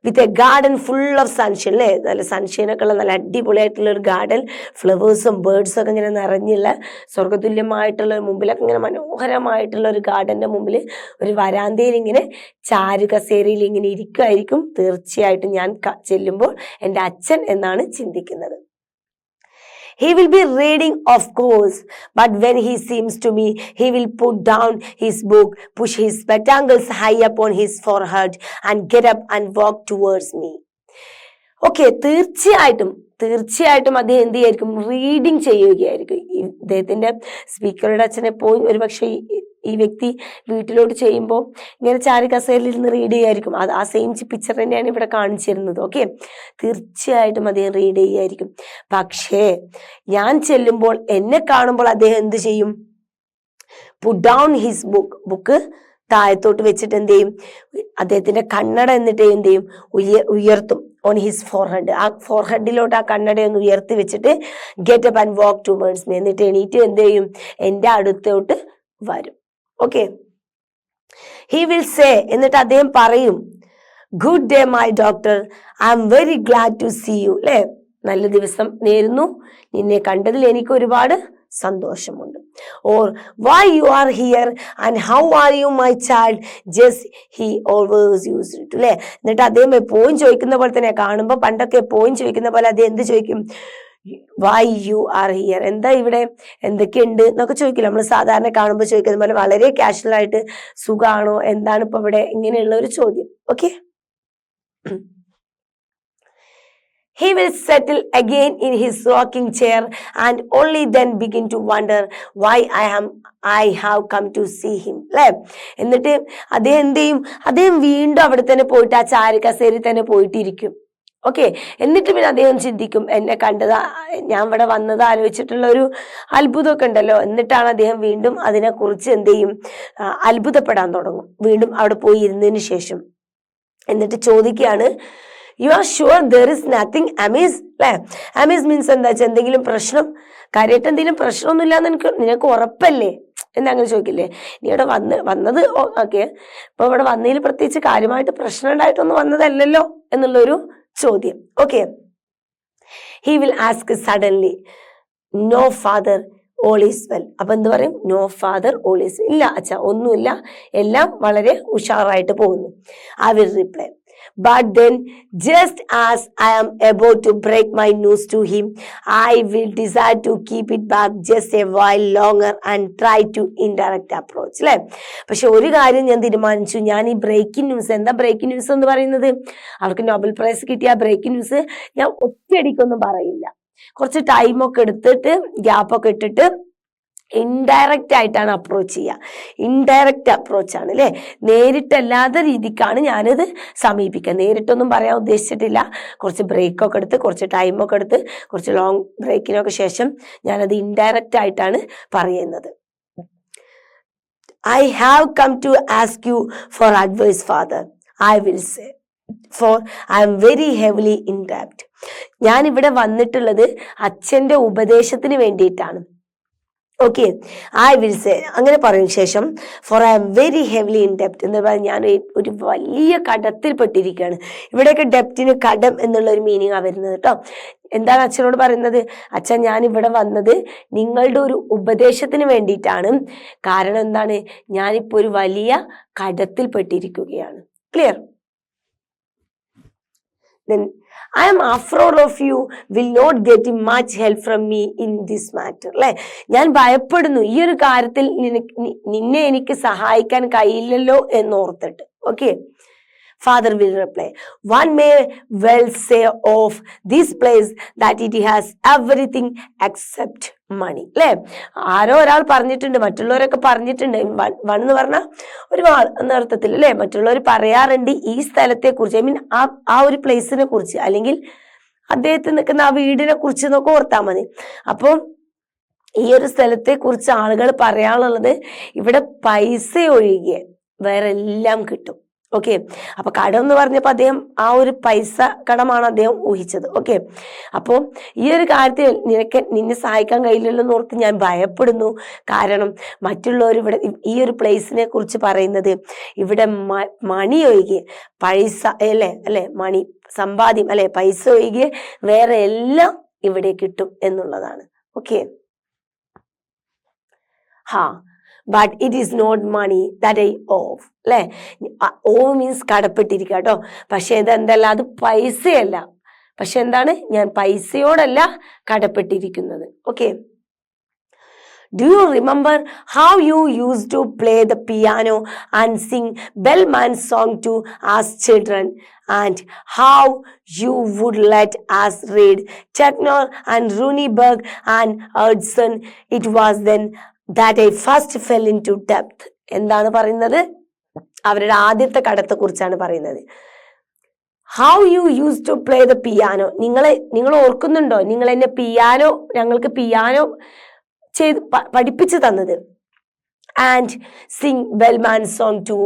with a garden full of sunshine അല്ലേ, നല്ല സൺഷൈനൊക്കെ ഉള്ള നല്ല അടിപൊളിയായിട്ടുള്ള ഒരു ഗാർഡൻ, ഫ്ലവേഴ്സും ബേർഡ്സും ഒക്കെ ഇങ്ങനെ നിറഞ്ഞുള്ള സ്വർഗതുല്യമായിട്ടുള്ള മുമ്പിലൊക്കെ ഇങ്ങനെ മനോഹരമായിട്ടുള്ള ഒരു ഗാർഡന്റെ മുമ്പിൽ ഒരു വരാന്തയിൽ ഇങ്ങനെ ചാരുകസേരയിൽ ഇങ്ങനെ ഇരിക്കുമായിരിക്കും തീർച്ചയായിട്ടും ഞാൻ ചെല്ലുമ്പോൾ എൻ്റെ അച്ഛൻ എന്നാണ് ചിന്തിക്കുന്നത്. He will be reading, of course, but when he seems to me, he will put down his book, push his spectacles high upon his forehead, and get up and walk towards me. Okay, തീർച്ചയായിട്ടും അദ്ദേഹം എന്ത് ചെയ്യായിരിക്കും, reading ചെയ്യുകയായിരിക്കും. ഇദ്ദേഹത്തിന്റെ സ്പീക്കറുടെ അച്ഛൻ എപ്പോഴും ഒരു പക്ഷേ ഈ വ്യക്തി വീട്ടിലോട്ട് ചെയ്യുമ്പോൾ ഇങ്ങനെ ചാരി കസേരയിൽ ഇരുന്ന് റീഡ് ചെയ്യായിരിക്കും. അത് ആ സെയിം പിക്ചർ തന്നെയാണ് ഇവിടെ കാണിച്ചിരുന്നത്. ഓക്കെ, തീർച്ചയായിട്ടും അദ്ദേഹം റീഡ് ചെയ്യായിരിക്കും. പക്ഷേ ഞാൻ ചെല്ലുമ്പോൾ, എന്നെ കാണുമ്പോൾ അദ്ദേഹം എന്ത് ചെയ്യും, പുട്ട് ഡൗൺ ഹിസ് ബുക്ക് താഴത്തോട്ട് വെച്ചിട്ട് എന്ത് ചെയ്യും, അദ്ദേഹത്തിന്റെ കണ്ണട എന്നിട്ട് എന്ത് ചെയ്യും, ഉയർത്തും ഓൺ ഹിസ് ഫോർഹെഡ്. ആ ഫോർഹെഡിലോട്ട് ആ കണ്ണട ഒന്ന് ഉയർത്തി വെച്ചിട്ട് get up and walk towards me, എന്നിട്ട് എണീറ്റ് എന്ത് ചെയ്യും, എൻ്റെ അടുത്തോട്ട് വരും. ഓക്കെ, ഹി വിൽ സേ, എന്നിട്ട് അദ്ദേഹം പറയും, good day my doctor, I am very glad to see you. അല്ലെ, നല്ല ദിവസം നേരുന്നു, നിന്നെ കണ്ടതിൽ എനിക്ക് ഒരുപാട് സന്തോഷമുണ്ട്. Or why you are here and how are you my child, just he always used to. അല്ലെ, എന്നിട്ട് അദ്ദേഹം എപ്പോഴും ചോദിക്കുന്ന പോലെ തന്നെ, കാണുമ്പോൾ പണ്ടൊക്കെ എപ്പോഴും ചോദിക്കുന്ന പോലെ അദ്ദേഹം എന്ത് ചോദിക്കും, വൈ യു ആർ ഹിയർ, എന്താ ഇവിടെ, എന്തൊക്കെയുണ്ട് എന്നൊക്കെ ചോദിക്കില്ല. നമ്മൾ സാധാരണ കാണുമ്പോൾ ചോദിക്കുന്ന പോലെ വളരെ കാഷ്വൽ ആയിട്ട്, സുഖാണോ, എന്താണ് ഇപ്പൊ ഇവിടെ, ഇങ്ങനെയുള്ള ഒരു ചോദ്യം. Okay, He will settle again in his rocking chair and only then begin to wonder why I have come to see him. അല്ലെ? എന്നിട്ട് അദ്ദേഹം എന്ത് ചെയ്യും? അദ്ദേഹം വീണ്ടും അവിടെ തന്നെ പോയിട്ട് ആ ചാരുകസേരി തന്നെ പോയിട്ടിരിക്കും. ഓക്കെ, എന്നിട്ട് പിന്നെ അദ്ദേഹം ചിന്തിക്കും, എന്നെ കണ്ടത്, ഞാൻ ഇവിടെ വന്നത് ആലോചിച്ചിട്ടുള്ള ഒരു അത്ഭുതമൊക്കെ ഉണ്ടല്ലോ. എന്നിട്ടാണ് അദ്ദേഹം വീണ്ടും അതിനെക്കുറിച്ച് എന്ത് ചെയ്യും? അത്ഭുതപ്പെടാൻ തുടങ്ങും വീണ്ടും അവിടെ പോയി ഇരുന്നതിന് ശേഷം. എന്നിട്ട് ചോദിക്കുകയാണ്, you are sure there is nothing Amaze? അല്ലെ, അമേസ് മീൻസ് എന്താ വെച്ചാൽ എന്തെങ്കിലും പ്രശ്നം, കാര്യമായിട്ട് എന്തെങ്കിലും പ്രശ്നമൊന്നുമില്ല എന്ന് നിനക്ക് ഉറപ്പല്ലേ എന്ന് അങ്ങനെ ചോദിക്കില്ലേ. നീ ഇവിടെ വന്നത് ഓക്കെ, ഇപ്പൊ ഇവിടെ വന്നതിൽ പ്രത്യേകിച്ച് കാര്യമായിട്ട് പ്രശ്നം ഉണ്ടായിട്ടൊന്നും വന്നതല്ലല്ലോ എന്നുള്ളൊരു ചോദ്യം. Okay, he will ask suddenly, no father, all is well. അപ്പൊ എന്ത് പറയും? No father, all is well. ഇല്ല അച്ഛാ, ഒന്നുമില്ല, എല്ലാം വളരെ ഉഷാറായിട്ട് പോകുന്നു. I will reply, but then just as I am about to break my news to him, I will decide to keep it back just a while longer and try to indirect approach. അല്ലെ, പക്ഷെ ഒരു കാര്യം ഞാൻ തീരുമാനിച്ചു, ഞാൻ ഈ breaking news, എന്താ breaking news എന്ന് പറയുന്നത്? അവർക്ക് നോബൽ പ്രൈസ് കിട്ടിയ ബ്രേക്കിംഗ് ന്യൂസ് ഞാൻ ഒറ്റയടിക്കൊന്നും പറയില്ല, കുറച്ച് ടൈമൊക്കെ എടുത്തിട്ട് ഗ്യാപ്പൊക്കെ ഇട്ടിട്ട് ഇൻഡയറക്റ്റ് ആയിട്ടാണ് അപ്രോച്ച് ചെയ്യുക. ഇൻഡയറക്റ്റ് അപ്രോച്ചാണ് അല്ലേ, നേരിട്ടല്ലാത്ത രീതിക്കാണ് ഞാനിത് സമീപിക്കുക. നേരിട്ടൊന്നും പറയാൻ ഉദ്ദേശിച്ചിട്ടില്ല, കുറച്ച് ബ്രേക്കൊക്കെ എടുത്ത്, കുറച്ച് ടൈമൊക്കെ എടുത്ത്, കുറച്ച് ലോങ് ബ്രേക്കിനൊക്കെ ശേഷം ഞാനത് ഇൻഡയറക്റ്റ് ആയിട്ടാണ് പറയുന്നത്. I have come to ask you for advice father, I will say, for I am very heavily in ഡെബ്റ്റ്. ഞാൻ ഇവിടെ വന്നിട്ടുള്ളത് അച്ഛന്റെ ഉപദേശത്തിന് വേണ്ടിയിട്ടാണ്. ഓക്കെ, ഐ വിൽ സേ, അങ്ങനെ പറയും ശേഷം, for I am very heavily in ഡെപ്റ്റ് എന്ന് പറഞ്ഞാൽ ഞാൻ ഒരു വലിയ കടത്തിൽ പെട്ടിരിക്കുകയാണ്. ഇവിടെയൊക്കെ ഡെപ്റ്റിന് കടം എന്നുള്ള ഒരു മീനിങ് ആ വരുന്നത് കേട്ടോ. എന്താണ് അച്ഛനോട് പറയുന്നത്? അച്ഛൻ, ഞാൻ ഇവിടെ വന്നത് നിങ്ങളുടെ ഒരു ഉപദേശത്തിന് വേണ്ടിയിട്ടാണ്. കാരണം എന്താണ്? ഞാനിപ്പോ ഒരു വലിയ കടത്തിൽ പെട്ടിരിക്കുകയാണ്. Clear? Then I am afraid of you will not get much help from me in this matter. അല്ലെ, ഞാൻ ഭയപ്പെടുന്നു ഈ ഒരു കാര്യത്തിൽ നിന്നെ എനിക്ക് സഹായിക്കാൻ കഴിയില്ലല്ലോ എന്നോർത്തിട്ട്. Okay, Father will reply, one may well say of this place that it has everything except money. അല്ലെ, ആരോ ഒരാൾ പറഞ്ഞിട്ടുണ്ട്, മറ്റുള്ളവരൊക്കെ പറഞ്ഞിട്ടുണ്ട്. വൺ എന്ന് പറഞ്ഞാൽ ഒരു ആൾ എന്ന അർത്ഥത്തിൽ അല്ലെ, മറ്റുള്ളവർ പറയാറുണ്ട് ഈ സ്ഥലത്തെ കുറിച്ച്, ഐ മീൻ ആ ഒരു പ്ലേസിനെ കുറിച്ച്, അല്ലെങ്കിൽ അദ്ദേഹത്തിന് നിൽക്കുന്ന ആ വീടിനെ കുറിച്ച് എന്നൊക്കെ ഓർത്താൽ മതി. അപ്പം ഈ ഒരു സ്ഥലത്തെ കുറിച്ച് ആളുകൾ പറയാനുള്ളത് ഇവിടെ പൈസ ഒഴികെ വേറെ എല്ലാം കിട്ടും. ഓക്കെ, അപ്പൊ കടം എന്ന് പറഞ്ഞപ്പോ അദ്ദേഹം ആ ഒരു പൈസ കടമാണ് അദ്ദേഹം ഊഹിച്ചത്. ഓക്കെ, അപ്പോൾ ഈ ഒരു കാര്യത്തിൽ നിന്നെ സഹായിക്കാൻ കഴിയില്ലല്ലോ എന്ന് ഓർത്ത് ഞാൻ ഭയപ്പെടുന്നു. കാരണം മറ്റുള്ളവർ ഇവിടെ ഈ ഒരു പ്ലേസിനെ കുറിച്ച് പറയുന്നത് ഇവിടെ മണി ഒഴികെ, പൈസ അല്ലെ മണി, സമ്പാദ്യം അല്ലെ, പൈസ ഒഴികെ വേറെ എല്ലാം ഇവിടെ കിട്ടും എന്നുള്ളതാണ്. Okay, but it is not money that I owe. അല്ലെ, ഓവ് മീൻസ് കടപ്പെട്ടിരിക്കുക കേട്ടോ. പക്ഷെ ഇതെന്തല്ല, അത് പൈസയല്ല. പക്ഷെ എന്താണ്? ഞാൻ പൈസയോടല്ല കടപ്പെട്ടിരിക്കുന്നത്. Okay, do you remember how you used to play the piano and sing Bellman's song to us children, and how you would let us read Chetner and Runeberg and Hudson? It was then that I first fell into debt. എന്താണ് പറയുന്നത്? അവരുടെ ആദ്യത്തെ കടത്തെ കുറിച്ചാണ് പറയുന്നത്. How you use to play the piano. നിങ്ങൾ ഓർക്കുന്നുണ്ടോ? നിങ്ങൾ എന്നെ ഞങ്ങൾക്ക് പിയാനോ ചെയ്ത് പഠിപ്പിച്ചു തന്നത്. And sing Bellman song to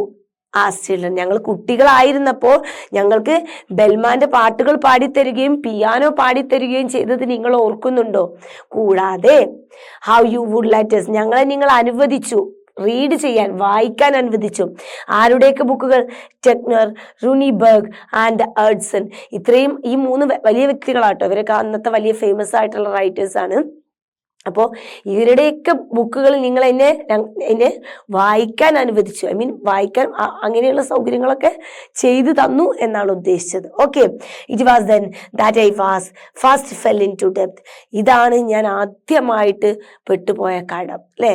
us children. ഞങ്ങൾ കുട്ടികളായിരുന്നപ്പോൾ ഞങ്ങൾക്ക് ബെൽമാന്റെ പാട്ടുകൾ പാടിത്തരികയും പിയാനോ പാടിത്തരികയും ചെയ്തത് നിങ്ങൾ ഓർക്കുന്നുണ്ടോ? കൂടാതെ how you would let us, ഞങ്ങളെ നിങ്ങൾ അനുവദിച്ചു റീഡ് ചെയ്യാൻ, വായിക്കാൻ അനുവദിച്ചു. ആരുടെയൊക്കെ ബുക്കുകൾ? ടെക്നർ, റൂണിബർഗ് ആൻഡ് ഹഡ്സൺ. ഈ മൂന്ന് വലിയ വ്യക്തികളാട്ടോ. ഇവരൊക്കെ അന്നത്തെ വലിയ ഫേമസ് ആയിട്ടുള്ള റൈറ്റേഴ്സ് ആണ്. അപ്പോൾ ഇവരുടെയൊക്കെ ബുക്കുകൾ നിങ്ങൾ എന്നെ വായിക്കാൻ അനുവദിച്ചു. ഐ മീൻ വായിക്കാൻ അങ്ങനെയുള്ള സൗകര്യങ്ങളൊക്കെ ചെയ്തു തന്നു എന്നാണ് ഉദ്ദേശിച്ചത്. Okay, it was then that I was first fell into depth. ഇതാണ് ഞാൻ ആദ്യമായിട്ട് പെട്ടുപോയ കടം, അല്ലെ?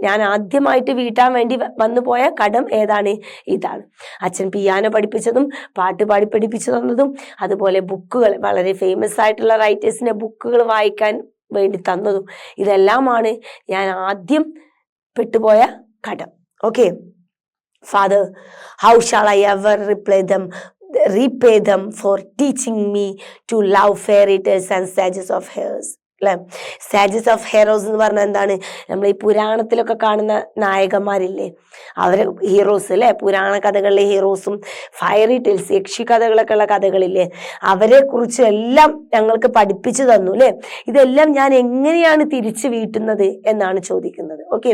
ഞാൻ ആദ്യമായിട്ട് വീട്ടാൻ വേണ്ടി വന്നു പോയ കടം ഏതാണ്? ഇതാണ്. അച്ഛൻ പിയാനോ പഠിപ്പിച്ചതും പാട്ട് പാടി പഠിപ്പിച്ചു തന്നതും അതുപോലെ ബുക്കുകൾ, വളരെ ഫേമസ് ആയിട്ടുള്ള റൈറ്റേഴ്സിന്റെ ബുക്കുകൾ വായിക്കാൻ വേണ്ടി തന്നതും ഇതെല്ലാമാണ് ഞാൻ ആദ്യം പെട്ടുപോയ കടം. Okay, father, how shawl I ever repay them for teaching me to love fairy tales and sages of heroes. അല്ലെ, സാജസ് ഓഫ് ഹീറോസ് എന്ന് പറഞ്ഞാൽ എന്താണ്? നമ്മൾ ഈ പുരാണത്തിലൊക്കെ കാണുന്ന നായകന്മാരില്ലേ, അവരെ ഹീറോസ് അല്ലെ, പുരാണ കഥകളിലെ ഹീറോസും ഫയറി ടെയിൽസ്, യക്ഷി കഥകളൊക്കെ ഉള്ള കഥകളില്ലേ, അവരെ കുറിച്ച് എല്ലാം ഞങ്ങൾക്ക് പഠിപ്പിച്ചു തന്നു അല്ലെ. ഇതെല്ലാം ഞാൻ എങ്ങനെയാണ് തിരിച്ചു വീട്ടുന്നത് എന്നാണ് ചോദിക്കുന്നത്. ഓക്കെ,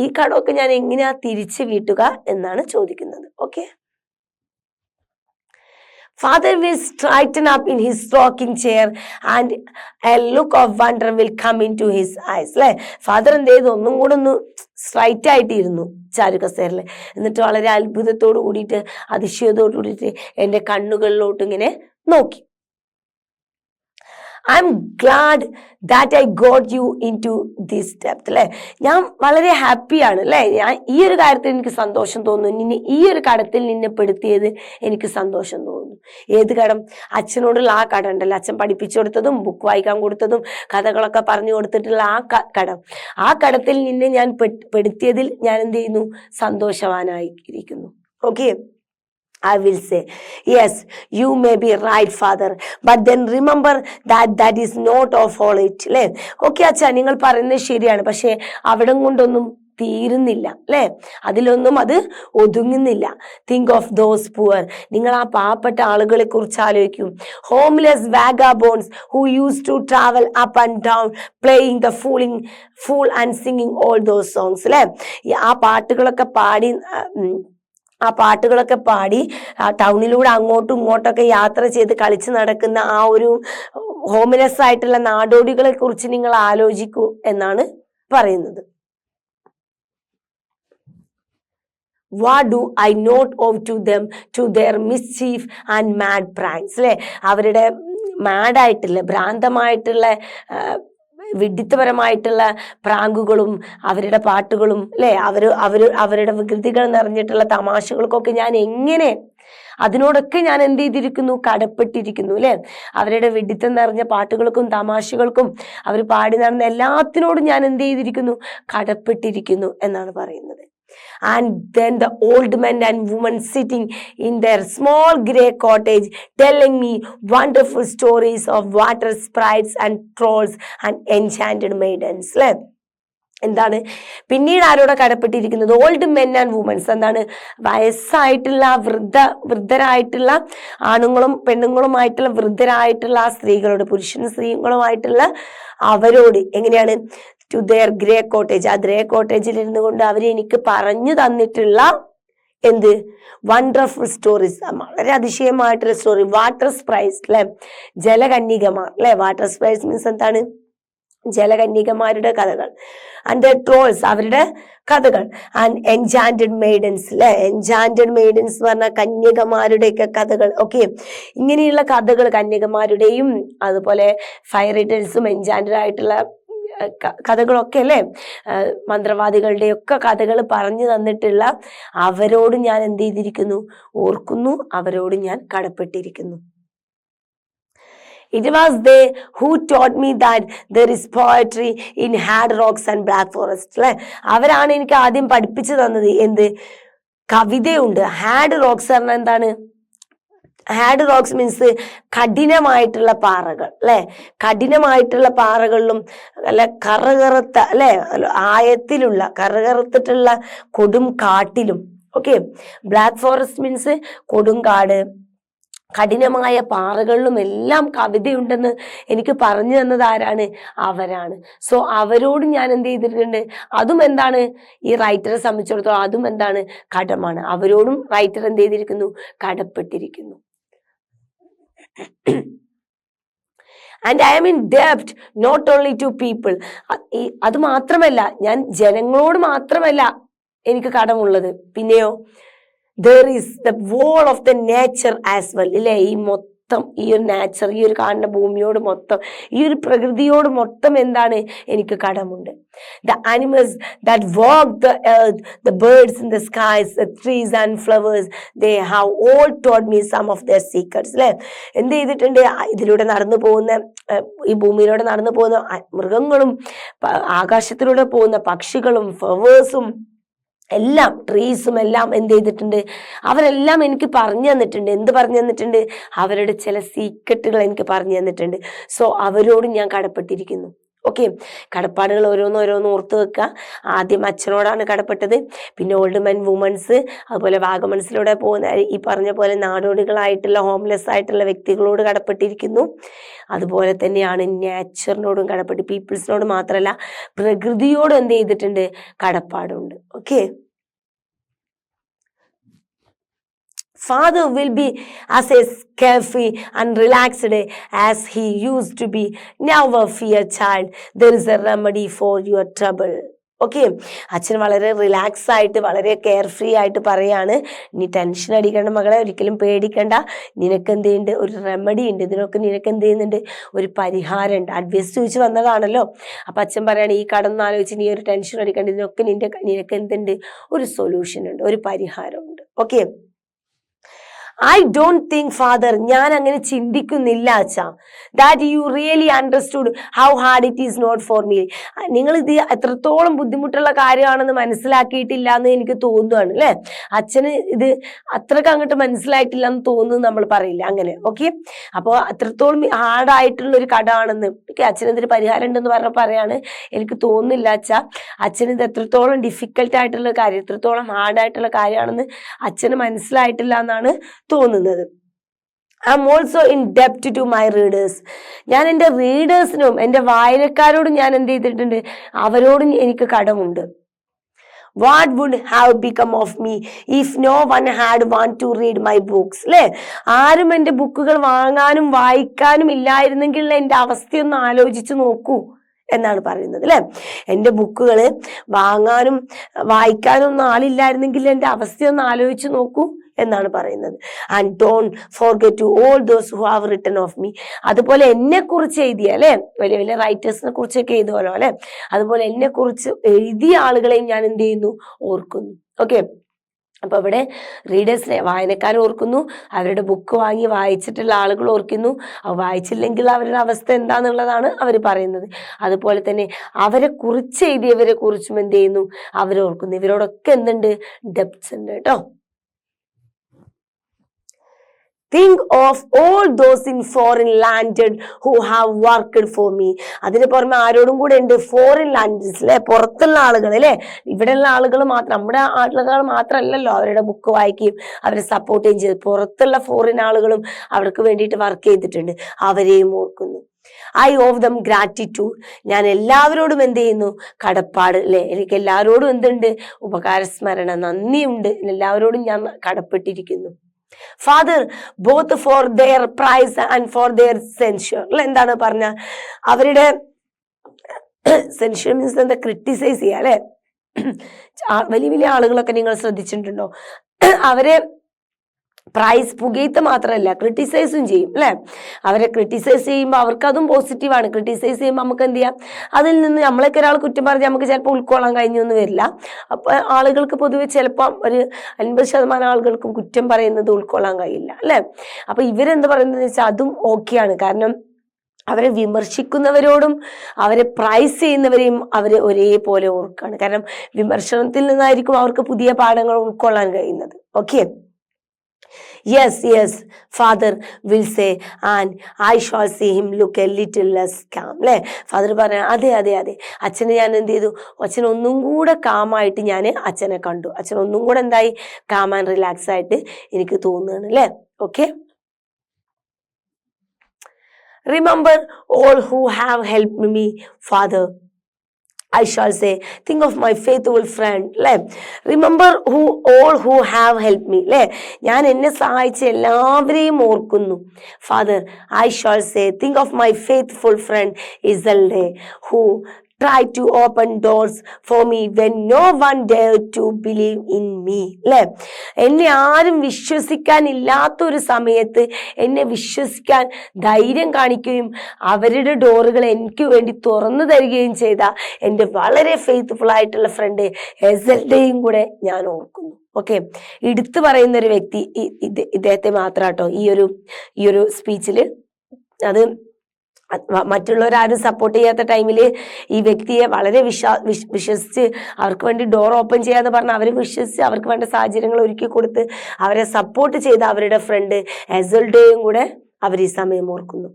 ഈ കടമൊക്കെ ഞാൻ എങ്ങനെയാ തിരിച്ചു വീട്ടുക എന്നാണ് ചോദിക്കുന്നത്. Okay, Father will straighten up in his rocking chair and a look of wonder will come into his eyes. അല്ലെ, ഫാദർ എന്ത് ചെയ്തു? ഒന്നും കൂടെ ഒന്ന് സ്ട്രൈറ്റ് ആയിട്ടിരുന്നു ചാരുകസേരല്. എന്നിട്ട് വളരെ അത്ഭുതത്തോട് കൂടിയിട്ട്, അതിശയത്തോട് കൂടിയിട്ട് എൻ്റെ കണ്ണുകളിലോട്ട് ഇങ്ങനെ നോക്കി. I am glad that I got you into this depth. അല്ലെ, ഞാൻ വളരെ ഹാപ്പിയാണ് അല്ലെ, ഞാൻ ഈ ഒരു കാര്യത്തിൽ എനിക്ക് സന്തോഷം തോന്നുന്നു, നിന്നെ ഈ ഒരു കടത്തിൽ നിന്നെ പെടുത്തിയത് എനിക്ക് സന്തോഷം തോന്നുന്നു. ഏത് കടം? അച്ഛനോടുള്ള ആ കടം ഉണ്ടല്ലോ, അച്ഛൻ പഠിപ്പിച്ചു കൊടുത്തതും ബുക്ക് വായിക്കാൻ കൊടുത്തതും കഥകളൊക്കെ പറഞ്ഞു കൊടുത്തിട്ടുള്ള ആ കടം, ആ കടത്തിൽ നിന്നെ ഞാൻ പെടുത്തിയതിൽ ഞാൻ എന്ത് ചെയ്യുന്നു? സന്തോഷവാനായിരിക്കുന്നു. Okay, I will say, yes, you may be right, Father, but then remember that is not of all it. അല്ലേ, ഓക്കെ അച്ഛാ, നിങ്ങൾ പറയുന്നത് ശരിയാണ്, പക്ഷെ അവിടം കൊണ്ടൊന്നും തീരുന്നില്ല അല്ലെ, അതിലൊന്നും അത് ഒതുങ്ങുന്നില്ല. Think of those poor. നിങ്ങൾ ആ പാവപ്പെട്ട ആളുകളെ കുറിച്ച് ആലോചിക്കും. Homeless vagabonds who use to travel up and down playing the fool and singing all those songs. അല്ലെ, ആ പാട്ടുകളൊക്കെ പാടി ടൗണിലൂടെ അങ്ങോട്ടും ഇങ്ങോട്ടൊക്കെ യാത്ര ചെയ്ത് കളിച്ച് നടക്കുന്ന ആ ഒരു ഹോംലെസ് ആയിട്ടുള്ള നാടോടികളെ കുറിച്ച് നിങ്ങൾ ആലോചിക്കൂ എന്നാണ് പറയുന്നത്. What do I not owe to them, to their mischief and mad pranks? അല്ലെ, അവരുടെ മാഡായിട്ടുള്ള, ഭ്രാന്തമായിട്ടുള്ള, വിഡിത്തപരമായിട്ടുള്ള പ്രാങ്കുകളും അവരുടെ പാട്ടുകളും അല്ലെ, അവരുടെ വികൃതികൾ നിറഞ്ഞിട്ടുള്ള തമാശകൾക്കൊക്കെ ഞാൻ എങ്ങനെ, അതിനോടൊക്കെ ഞാൻ എന്ത് ചെയ്തിരിക്കുന്നു? കടപ്പെട്ടിരിക്കുന്നു അല്ലെ. അവരുടെ വിഡിത്തം നിറഞ്ഞ പാട്ടുകൾക്കും തമാശകൾക്കും അവർ പാടി നടന്ന എല്ലാത്തിനോടും ഞാൻ എന്ത് ചെയ്തിരിക്കുന്നു? കടപ്പെട്ടിരിക്കുന്നു എന്നാണ് പറയുന്നത്. And then the old men and women sitting in their small grey cottage telling me wonderful stories of water sprites and trolls and enchanted maidens. എന്താണ് പിന്നീട് ആരോടെ കടപ്പെട്ടിരിക്കുന്നത്? Old men and womans. എന്താണ്? വയസ്സായിട്ടുള്ള വൃദ്ധരായിട്ടുള്ള ആണുങ്ങളും പെണ്ണുങ്ങളുമായിട്ടുള്ള വൃദ്ധരായിട്ടുള്ള ആ സ്ത്രീകളോട്, പുരുഷനും സ്ത്രീകളുമായിട്ടുള്ള അവരോട്. എങ്ങനെയാണ്? To their grey cottage. ആ ഗ്രേ കോട്ടേജിൽ ഇരുന്നു കൊണ്ട് അവർ എനിക്ക് പറഞ്ഞു തന്നിട്ടുള്ള എന്ത് വണ്ടർഫുൾ സ്റ്റോറീസ്, വളരെ അതിശയമായിട്ടുള്ള സ്റ്റോറി. വാട്ടർ സ്പ്രൈറ്റ്സ് അല്ലെ, ജലകന്യകമാർ അല്ലെ. വാട്ടർ സ്പ്രൈറ്റ്സ് മീൻസ് എന്താണ്? ജലകന്യകമാരുടെ കഥകൾ. ആൻഡ് ദ ട്രോൾസ്, അവരുടെ കഥകൾ. ആൻഡ് എൻചാന്റഡ് മെയ്ഡൻസ് അല്ലെ, എൻചാന്റഡ് മെയ്ഡൻസ് പറഞ്ഞ കന്യകമാരുടെയൊക്കെ കഥകൾ. ഓക്കെ, ഇങ്ങനെയുള്ള കഥകൾ, കന്യകമാരുടെയും അതുപോലെ ഫയറി ടെയിൽസും എൻചാന്റഡ് ആയിട്ടുള്ള കഥകളൊക്കെ അല്ലെ, മന്ത്രവാദികളുടെ ഒക്കെ കഥകൾ പറഞ്ഞു തന്നിട്ടുള്ള അവരോട് ഞാൻ എന്ത് ചെയ്തിരിക്കുന്നു? ഓർക്കുന്നു, അവരോട് ഞാൻ കടപ്പെട്ടിരിക്കുന്നു. It was they who taught me that there is poetry in hard rocks and black forests. അല്ലെ, അവരാണ് എനിക്ക് ആദ്യം പഠിപ്പിച്ചു തന്നത് എന്ത്? കവിതയുണ്ട്. ഹാഡ് റോക്സ് പറഞ്ഞാൽ എന്താണ്? ഹാഡ് റോക്സ് മീൻസ് കഠിനമായിട്ടുള്ള പാറകൾ അല്ലെ. കഠിനമായിട്ടുള്ള പാറകളിലും അല്ലെ കറുകറുത്ത അല്ലെ ആയത്തിലുള്ള കറുകറുത്തിട്ടുള്ള കൊടും കാട്ടിലും. ഓക്കെ, ബ്ലാക്ക് ഫോറസ്റ്റ് മീൻസ് കൊടുങ്കാട്, കഠിനമായ പാറകളിലും എല്ലാം കവിതയുണ്ടെന്ന് എനിക്ക് പറഞ്ഞു തന്നത് ആരാണ്? അവരാണ്. സോ അവരോട് ഞാൻ എന്ത് ചെയ്തിട്ടുണ്ട്? അതും എന്താണ്? ഈ റൈറ്ററെ സംബന്ധിച്ചിടത്തോളം അതും എന്താണ്? കടമാണ്. അവരോടും റൈറ്റർ എന്ത് ചെയ്തിരിക്കുന്നു? കടപ്പെട്ടിരിക്കുന്നു. ആൻഡ് ഐ ആം ഇൻ ഡെപ്റ്റ് നോട്ട് ഓൺലി ടു പീപ്പിൾ. അത് മാത്രമല്ല, ഞാൻ ജനങ്ങളോട് മാത്രമല്ല എനിക്ക് കടമുള്ളത്, പിന്നെയോ there is the wall of the nature as well. ഇല്ലേ, ഈ മൊത്തം ഈ ഒരു നാച്ചർ, ഈ ഒരു കാണുന്ന ഭൂമിയോട് മൊത്തം, ഈ ഒരു പ്രകൃതിയോട് മൊത്തം എന്താണ്, എനിക്ക് കടമുണ്ട്. The animals that walk the earth, the birds in the skies, the trees and flowers, they have all told me some of their secrets. അല്ലെ, എന്ത് ചെയ്തിട്ടുണ്ട്, ഇതിലൂടെ നടന്നു പോകുന്ന, ഈ ഭൂമിയിലൂടെ നടന്നു പോകുന്ന മൃഗങ്ങളും ആകാശത്തിലൂടെ പോകുന്ന പക്ഷികളും ഫ്ലവേഴ്സും എല്ലാം, ട്രീസും എല്ലാം എന്ത് ചെയ്തിട്ടുണ്ട്, അവരെല്ലാം എനിക്ക് പറഞ്ഞു തന്നിട്ടുണ്ട്. എന്ത് പറഞ്ഞു തന്നിട്ടുണ്ട്, അവരുടെ ചില സീക്രട്ടുകൾ എനിക്ക് പറഞ്ഞു തന്നിട്ടുണ്ട്. സോ അവരോട് ഞാൻ കടപ്പെട്ടിരിക്കുന്നു. ഓക്കെ, കടപ്പാടുകൾ ഓരോന്നോരോന്ന് ഓർത്ത് വെക്കുക. ആദ്യം അച്ഛനോടാണ് കടപ്പെട്ടത്, പിന്നെ ഓൾഡ് മെൻ വുമൻസ്, അതുപോലെ വാഗമൺസിലൂടെ പോകുന്ന ഈ പറഞ്ഞ പോലെ നാടോടികളായിട്ടുള്ള ഹോംലെസ് ആയിട്ടുള്ള വ്യക്തികളോട് കടപ്പെട്ടിരിക്കുന്നു. അതുപോലെ തന്നെയാണ് നേച്ചറിനോടും കടപ്പെട്ട്, പീപ്പിൾസിനോട് മാത്രമല്ല പ്രകൃതിയോടും എന്ത് ചെയ്തിട്ടുണ്ട്, കടപ്പാടുണ്ട്. Okay, Father will be as a carefree and relaxed as he used to be. Never fear, child. There is a remedy for your trouble. Okay, അച്ഛൻ വളരെ റിലാക്സ് ആയിട്ട്, വളരെ കെയർ ഫ്രീ ആയിട്ട് പറയാണ്, നീ ടെൻഷൻ അടിക്കേണ്ട മകളെ, ഒരിക്കലും പേടിക്കണ്ട, നിനക്ക് എന്ത് ചെയ്യുന്നുണ്ട്, ഒരു റെമഡി ഉണ്ട്, ഇതിനൊക്കെ നിനക്ക് എന്ത് ചെയ്യുന്നുണ്ട്, ഒരു പരിഹാരം ഉണ്ട്. അഡ്വൈസ് ചോദിച്ച് വന്നതാണല്ലോ. അപ്പം അച്ഛൻ പറയാണ്, ഈ കടന്ന് ആലോചിച്ച് നീ ഒരു ടെൻഷൻ അടിക്കേണ്ട, ഇതിനൊക്കെ നിനക്ക് എന്തുണ്ട്, ഒരു സൊല്യൂഷൻ ഉണ്ട്, ഒരു പരിഹാരമുണ്ട്. Okay, I don't think, Father, ഞാൻ അങ്ങനെ ചിന്തിക്കുന്നില്ല അച്ഛാ, that you really understood how hard it is not for me. നിങ്ങൾ ഇത് എത്രത്തോളം ബുദ്ധിമുട്ടുള്ള കാര്യമാണെന്ന് മനസ്സിലാക്കിയിട്ടില്ല എന്ന് എനിക്ക് തോന്നുകയാണ്, അല്ലെ. അച്ഛന് ഇത് അത്രക്ക് അങ്ങോട്ട് മനസ്സിലായിട്ടില്ല എന്ന് തോന്നുന്നു നമ്മൾ പറയില്ല, അങ്ങനെ. ഓക്കെ, അപ്പോൾ അത്രത്തോളം ഹാർഡായിട്ടുള്ള ഒരു കടമാണെന്ന്, അച്ഛനെന്തൊരു പരിഹാരം ഉണ്ടെന്ന് പറയാണ്, എനിക്ക് തോന്നുന്നില്ല അച്ഛാ, അച്ഛന് ഇത് എത്രത്തോളം ഡിഫിക്കൽട്ട് ആയിട്ടുള്ള കാര്യം, എത്രത്തോളം ഹാർഡായിട്ടുള്ള കാര്യമാണെന്ന് അച്ഛന് മനസ്സിലായിട്ടില്ല എന്നാണ് തോന്നുന്നത്. ഐ ആം ഓൾസോ ഇൻ ഡെപ്റ്റ് ടു മൈ റീഡേഴ്സ്. ഞാൻ എൻ്റെ റീഡേഴ്സിനും എൻ്റെ വായനക്കാരോടും ഞാൻ എന്ത് ചെയ്തിട്ടുണ്ട്, അവരോടും എനിക്ക് കടമുണ്ട്. What would have become of me if no one had want to read my books? അല്ലെ, ആരും എൻ്റെ ബുക്കുകൾ വാങ്ങാനും വായിക്കാനും ഇല്ലായിരുന്നെങ്കിൽ എൻ്റെ അവസ്ഥയൊന്ന് ആലോചിച്ച് നോക്കൂ എന്നാണ് പറയുന്നത്, അല്ലെ. എൻ്റെ ബുക്കുകൾ വാങ്ങാനും വായിക്കാനും ഒന്നും ആളില്ലായിരുന്നെങ്കിൽ എൻ്റെ അവസ്ഥയൊന്ന് ആലോചിച്ച് നോക്കൂ എന്നാണ് പറയുന്നത്. And don't forget to all those who have written of me. അതുപോലെ എന്നെ കുറിച്ച് എഴുതിയ, അല്ലെ, വലിയ വലിയ റൈറ്റേഴ്സിനെ കുറിച്ചൊക്കെ എഴുതുമല്ലോ, അല്ലെ, അതുപോലെ എന്നെ കുറിച്ച് എഴുതിയ ആളുകളെയും ഞാൻ എന്ത് ചെയ്യുന്നു, ഓർക്കുന്നു. ഓക്കെ, അപ്പൊ ഇവിടെ റീഡേഴ്സിനെ, വായനക്കാർ ഓർക്കുന്നു, അവരുടെ ബുക്ക് വാങ്ങി വായിച്ചിട്ടുള്ള ആളുകൾ ഓർക്കുന്നു, വായിച്ചില്ലെങ്കിൽ അവരുടെ അവസ്ഥ എന്താന്നുള്ളതാണ് അവർ പറയുന്നത്. അതുപോലെ തന്നെ അവരെ കുറിച്ച് എഴുതിയവരെ കുറിച്ചും എന്ത് ചെയ്യുന്നു, അവരോർക്കുന്നു. ഇവരോടൊക്കെ എന്തുണ്ട്, ഡെപ്റ്റ്സ് ഉണ്ട് കേട്ടോ. Think of all those in foreign landed who have worked for me. അതിന് പുറമെ ആരോടും കൂടെ ഉണ്ട്, ഫോറിൻ ലാൻഡ്സ്, അല്ലെ, പുറത്തുള്ള ആളുകൾ, അല്ലെ. ഇവിടെയുള്ള ആളുകൾ മാത്രം, നമ്മുടെ ആളുകൾ മാത്രമല്ലല്ലോ അവരുടെ ബുക്ക് വായിക്കുകയും അവരെ സപ്പോർട്ട് ചെയ്യുകയും ചെയ്ത്, പുറത്തുള്ള ഫോറിൻ ആളുകളും അവർക്ക് വേണ്ടിയിട്ട് വർക്ക് ചെയ്തിട്ടുണ്ട്, അവരെയും ഓർക്കുന്നു. I of them gratitude. ഞാൻ എല്ലാവരോടും എന്ത് ചെയ്യുന്നു, കടപ്പാട്, അല്ലെ, എനിക്ക് എല്ലാവരോടും എന്തുണ്ട്, ഉപകാരസ്മരണ, നന്ദിയുണ്ട്, എല്ലാവരോടും ഞാൻ കടപ്പെട്ടിരിക്കുന്നു. Father, both for their praise and for their censure. അല്ലെ, എന്താണ് പറഞ്ഞ, അവരുടെ സെൻഷ്യൂർ മീൻസ് എന്താ, ക്രിട്ടിസൈസ് ചെയ്യുക, അല്ലെ. വലിയ വലിയ ആളുകളൊക്കെ നിങ്ങൾ ശ്രദ്ധിച്ചിട്ടുണ്ടോ, അവരെ പ്രൈസ് പുകയത്ത് മാത്രമല്ല ക്രിട്ടിസൈസും ചെയ്യും, അല്ലെ. അവരെ ക്രിട്ടിസൈസ് ചെയ്യുമ്പോൾ അവർക്ക് അതും പോസിറ്റീവാണ്. ക്രിട്ടിസൈസ് ചെയ്യുമ്പോൾ നമുക്ക് എന്ത് ചെയ്യാം, അതിൽ നിന്ന് നമ്മളൊക്കെ ഒരാൾ കുറ്റം പറഞ്ഞ് നമുക്ക് ചിലപ്പോൾ ഉൾക്കൊള്ളാൻ കഴിഞ്ഞൊന്നും വരില്ല. അപ്പോൾ ആളുകൾക്ക് പൊതുവെ ചിലപ്പം ഒരു 50% ആളുകൾക്കും കുറ്റം പറയുന്നത് ഉൾക്കൊള്ളാൻ കഴിയില്ല, അല്ലെ. അപ്പൊ ഇവരെന്ത് പറയുന്നത് വെച്ചാൽ അതും ഓക്കെയാണ്. കാരണം അവരെ വിമർശിക്കുന്നവരോടും അവരെ പ്രൈസ് ചെയ്യുന്നവരെയും അവർ ഒരേപോലെ ഓർക്കാണ്. കാരണം വിമർശനത്തിൽ നിന്നായിരിക്കും അവർക്ക് പുതിയ പാഠങ്ങൾ ഉൾക്കൊള്ളാൻ കഴിയുന്നത്. Okay, yes, yes, father will say, and I shall see him look a little less calm. അല്ലെ, ഫാദർ പറയാം, അതെ അതെ അതെ, അച്ഛനെ ഞാൻ എന്ത് ചെയ്തു, അച്ഛൻ ഒന്നും കൂടെ കാമായിട്ട് ഞാൻ അച്ഛനെ കണ്ടു, അച്ഛൻ ഒന്നും കൂടെ എന്തായി, കാം ആൻഡ് റിലാക്സ് ആയിട്ട് എനിക്ക് തോന്നുകയാണ്, അല്ലെ. Okay, remember all who have helped me, father. I shall say, think of my faithful friend. Remember all who have helped me. ഞാൻ എന്നെ സഹായിച്ച എല്ലാവരെയും ഓർക്കുന്നു. Father, I shall say, think of my faithful friend Isolde, who try to open doors for me when no one dared to believe in me. എന്നെ ആരും വിശ്വസിക്കാനില്ലാത്തൊരു സമയത്ത് എന്നെ വിശ്വസിക്കാൻ ധൈര്യം കാണിക്കുകയും അവരുടെ ഡോറുകൾ എനിക്ക് വേണ്ടി തുറന്നു തരികയും ചെയ്ത എൻ്റെ വളരെ ഫെയ്ത്ത്ഫുൾ ആയിട്ടുള്ള ഫ്രണ്ട് എസൽഡയും കൂടെ ഞാൻ ഓർക്കുന്നു. ഓക്കെ, എടുത്തു പറയുന്ന ഒരു വ്യക്തി ഇദ്ദേഹത്തെ മാത്രാട്ടോ ഈ ഒരു സ്പീച്ചിൽ. അത് മറ്റുള്ളവരാരും സപ്പോർട്ട് ചെയ്യാത്ത ടൈമിൽ ഈ വ്യക്തിയെ വളരെ വിശ്വസിച്ച് അവർക്ക് വേണ്ടി ഡോർ ഓപ്പൺ ചെയ്യാന്ന് പറഞ്ഞ് അവർ വിശ്വസിച്ച് അവർക്ക് വേണ്ട സാഹചര്യങ്ങൾ ഒരുക്കി കൊടുത്ത് അവരെ സപ്പോർട്ട് ചെയ്ത അവരുടെ ഫ്രണ്ട് എസൽഡയും കൂടെ അവർ ഈ സമയം ഓർക്കുന്നു.